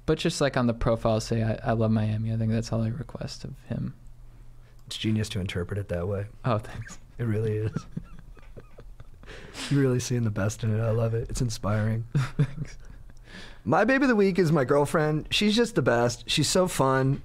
but just like on the profile say I love Miami. I think that's all I request of him. It's genius to interpret it that way. Oh, thanks. It really is. You're really seeing the best in it. I love it. It's inspiring. Thanks. My baby of the week is my girlfriend. She's just the best. She's so fun.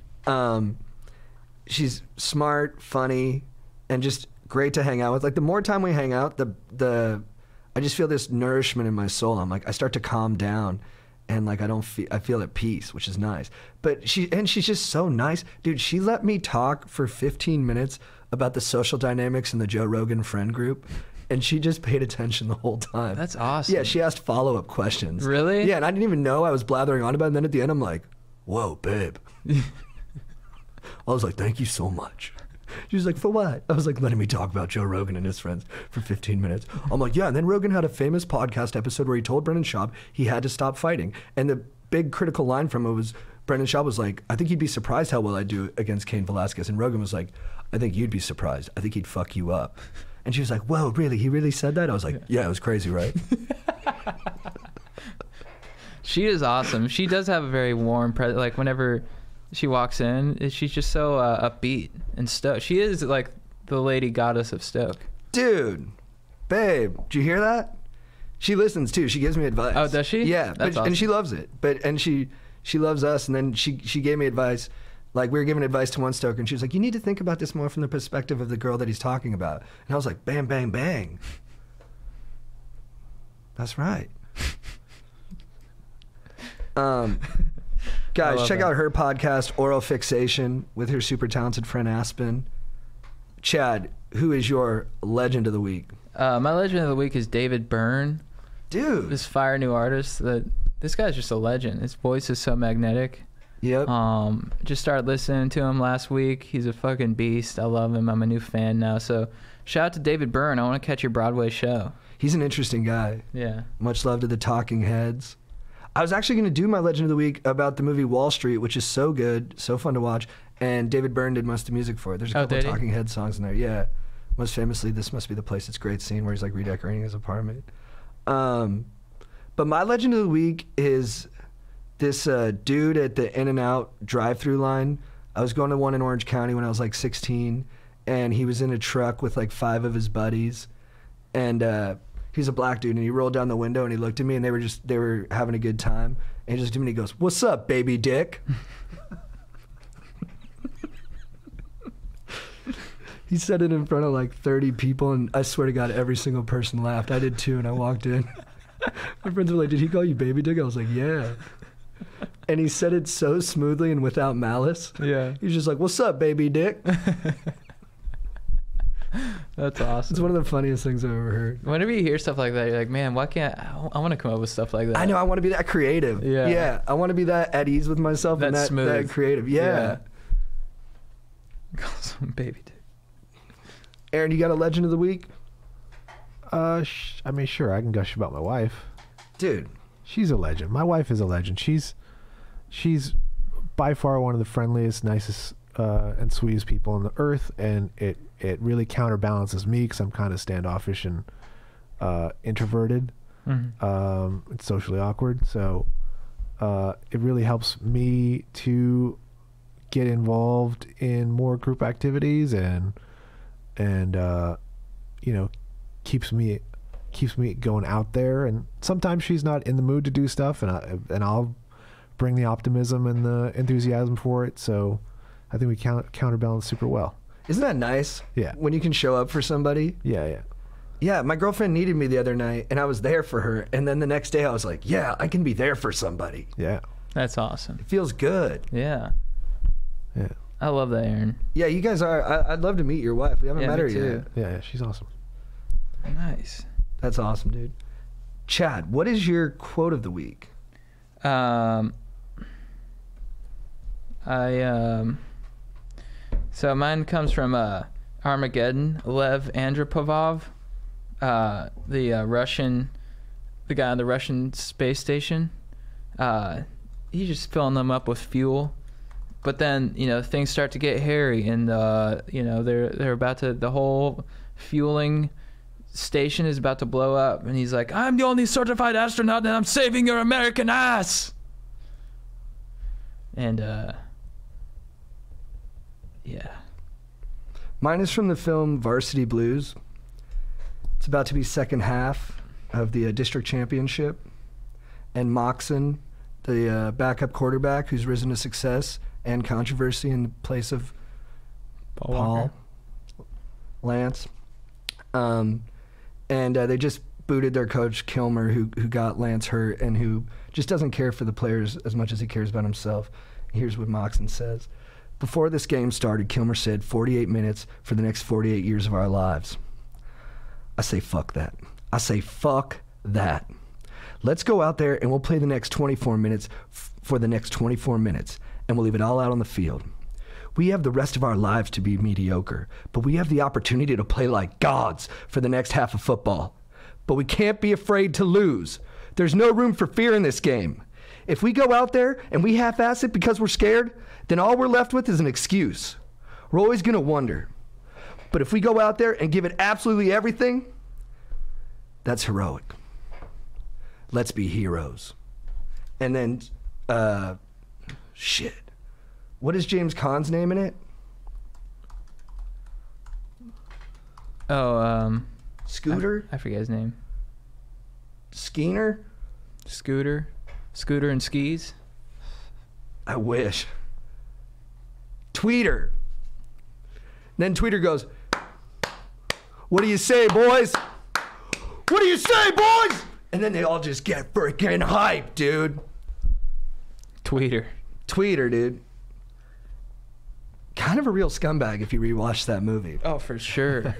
She's smart, funny, and just great to hang out with. Like the more time we hang out, I just feel this nourishment in my soul. I'm like, I start to calm down, and like I feel at peace, which is nice. But she's just so nice, dude. She let me talk for 15 minutes about the social dynamics in the Joe Rogan friend group. And she just paid attention the whole time. That's awesome. Yeah, she asked follow-up questions. Really? Yeah, and I didn't even know I was blathering on about it. And then at the end, I'm like, whoa, babe. I was like, thank you so much. She was like, for what? I was like, letting me talk about Joe Rogan and his friends for 15 minutes. I'm like, yeah, and then Rogan had a famous podcast episode where he told Brendan Schaub he had to stop fighting. And the big critical line from it was, Brendan Schaub was like, I think you'd be surprised how well I do against Cain Velasquez. And Rogan was like, I think you'd be surprised. I think he'd fuck you up. And she was like, whoa, really? He really said that? I was like, yeah, it was crazy, right? She is awesome. She does have a very warm presence. Like whenever she walks in, she's just so upbeat and stoked. She is like the lady goddess of stoke. Dude, babe, did you hear that? She listens too. She gives me advice. Oh, does she? Yeah, That's awesome. And she loves it. And she loves us. And then she gave me advice. Like, we were giving advice to one stoker, and she was like, you need to think about this more from the perspective of the girl that he's talking about. And I was like, bang, bang, bang. That's right. Guys, check out her podcast, Oral Fixation, with her super talented friend Aspen. Chad, who is your legend of the week? My legend of the week is David Byrne. Dude. This fire new artist. This guy's just a legend. His voice is so magnetic. Yep. Just started listening to him last week. He's a fucking beast. I love him. I'm a new fan now. So shout out to David Byrne. I want to catch your Broadway show. He's an interesting guy. Yeah. Much love to the Talking Heads. I was actually going to do my Legend of the Week about the movie Wall Street, which is so good, so fun to watch. And David Byrne did most of the music for it. There's a couple of Talking Heads songs in there. Yeah. Most famously, This Must Be the Place. It's a great scene where he's like redecorating his apartment. But my Legend of the Week is this dude at the In-N-Out drive-through line. I was going to one in Orange County when I was like 16, and he was in a truck with like 5 of his buddies, and he's a black dude, and he rolled down the window and he looked at me, and they were having a good time, and he just looked at me and he goes, "What's up, baby dick?" He said it in front of like 30 people, and I swear to God, every single person laughed. I did too, and I walked in. My friends were like, "Did he call you baby dick?" I was like, "Yeah." And he said it so smoothly and without malice. Yeah. He's just like, "What's up, baby dick?" That's awesome. It's one of the funniest things I've ever heard. Whenever you hear stuff like that, you're like, man, why can't I want to come up with stuff like that? I know, I want to be that creative. Yeah. Yeah. I want to be that at ease with myself and That's smooth. that creative. Yeah. Call some baby dick. Aaron, you got a Legend of the Week? I mean, sure, I can gush about my wife. Dude. She's a legend. My wife is a legend. She's by far one of the friendliest, nicest, and sweetest people on the earth, and it really counterbalances me because I'm kind of standoffish and introverted, and socially awkward. So it really helps me to get involved in more group activities and you know, keeps me going out there. And sometimes she's not in the mood to do stuff, and I'll bring the optimism and the enthusiasm for it. So I think we counterbalance super well. Isn't that nice? Yeah. When you can show up for somebody. Yeah. Yeah, my girlfriend needed me the other night, and I was there for her. And then the next day, I was like, yeah, I can be there for somebody. Yeah. That's awesome. It feels good. Yeah. Yeah. I love that, Aaron. Yeah, you guys are. I'd love to meet your wife. We haven't met me her too. yet. Yeah, she's awesome. Nice. That's awesome, dude. Chad, what is your quote of the week? So mine comes from Armageddon, Lev Andropov, the guy on the Russian space station. He's just filling them up with fuel, but then things start to get hairy, and they're about to, the whole fueling station is about to blow up, and he's like, "I'm the only certified astronaut, and I'm saving your American ass." And yeah. Mine is from the film Varsity Blues. It's about to be second half of the district championship, and Moxon, the backup quarterback who's risen to success and controversy in the place of Paul Lance, and they just booted their coach Kilmer, who got Lance hurt and who just doesn't care for the players as much as he cares about himself. Here's what Moxon says. Before this game started, Kilmer said 48 minutes for the next 48 years of our lives. I say fuck that. I say fuck that. Let's go out there and we'll play the next 24 minutes for the next 24 minutes, and we'll leave it all out on the field. We have the rest of our lives to be mediocre, but we have the opportunity to play like gods for the next half of football. But we can't be afraid to lose. There's no room for fear in this game. If we go out there and we half-ass it because we're scared, then all we're left with is an excuse. We're always going to wonder. But if we go out there and give it absolutely everything, that's heroic. Let's be heroes. And then, shit. What is James Caan's name in it? Oh, Scooter? I forget his name. Skeener? Scooter and skis. I wish. Tweeter. Then Tweeter goes, "What do you say, boys? What do you say, boys?" And then they all just get freaking hyped, dude. Tweeter, dude. Kind of a real scumbag if you rewatch that movie. Oh, for sure.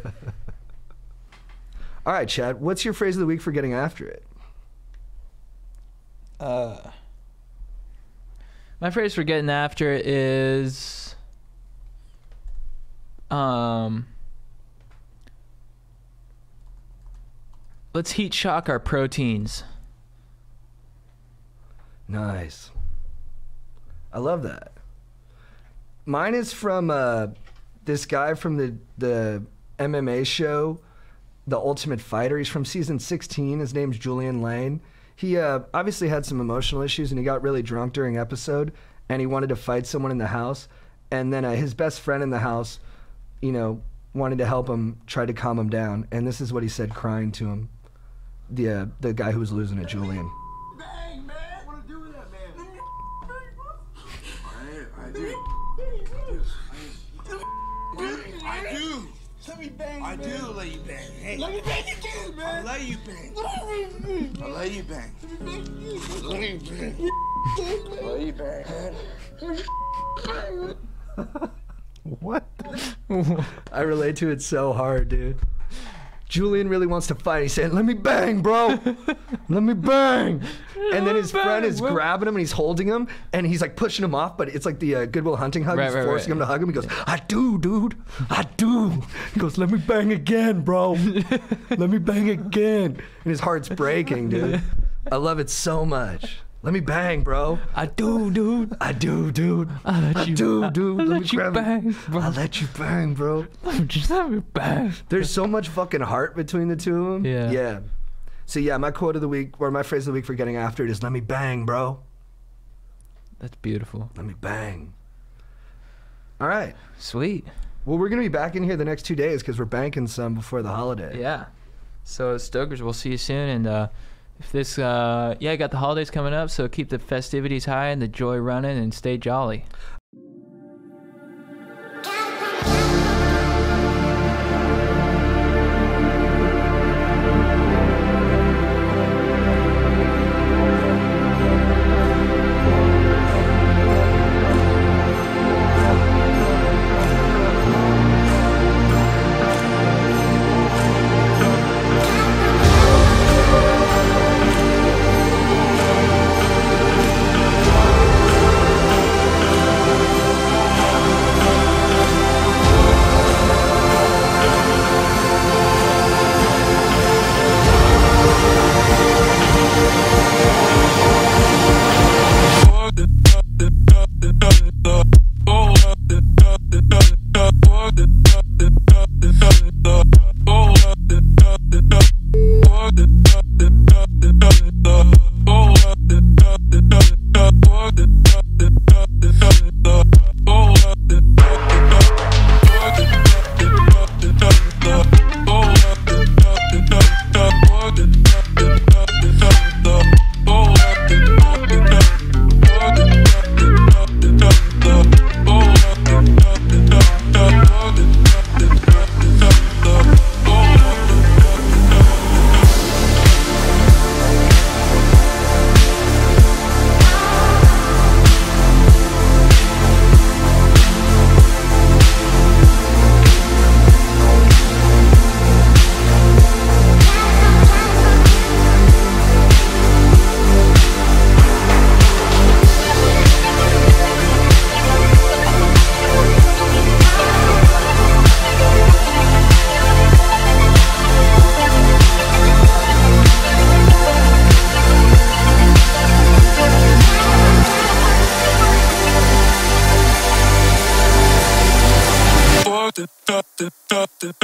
All right, Chad, what's your phrase of the week for getting after it? My phrase for getting after it is, let's heat shock our proteins. Nice. I love that. Mine is from this guy from the MMA show, The Ultimate Fighter. He's from season 16. His name's Julian Lane. He obviously had some emotional issues, and he got really drunk during episode, and he wanted to fight someone in the house. And then his best friend in the house, wanted to help him, tried to calm him down. And this is what he said, crying to him, the guy who was losing it, Julian. Bang, man! What do I do with that, man? I do. Let me bang, I man. do let you bang. Hey, Let me bang again, man. I let you bang. I let you bang. Let me bang. Let you bang. What? I relate to it so hard, dude. Julian really wants to fight. He's saying, "Let me bang, bro. Let me bang." And then his friend is grabbing him and he's holding him and he's like pushing him off, but it's like the Goodwill Hunting hug. He's forcing him to hug him. He goes, "I do, dude. I do." He goes, "Let me bang again, bro. Let me bang again." And his heart's breaking, dude. I love it so much. Let me bang, bro. I do, dude. I do, dude. I let you, dude. let you bang, bro. I let you bang, bro. Just let me bang. There's so much fucking heart between the two of them. Yeah. Yeah. So yeah, my quote of the week, or my phrase of the week for getting after it is, "Let me bang, bro. That's beautiful. Let me bang." All right. Sweet. Well, we're going to be back in here the next 2 days because we're banking some before the holiday. Yeah. So Stokers, we'll see you soon. And if this, I got the holidays coming up, so keep the festivities high and the joy running and stay jolly. California. the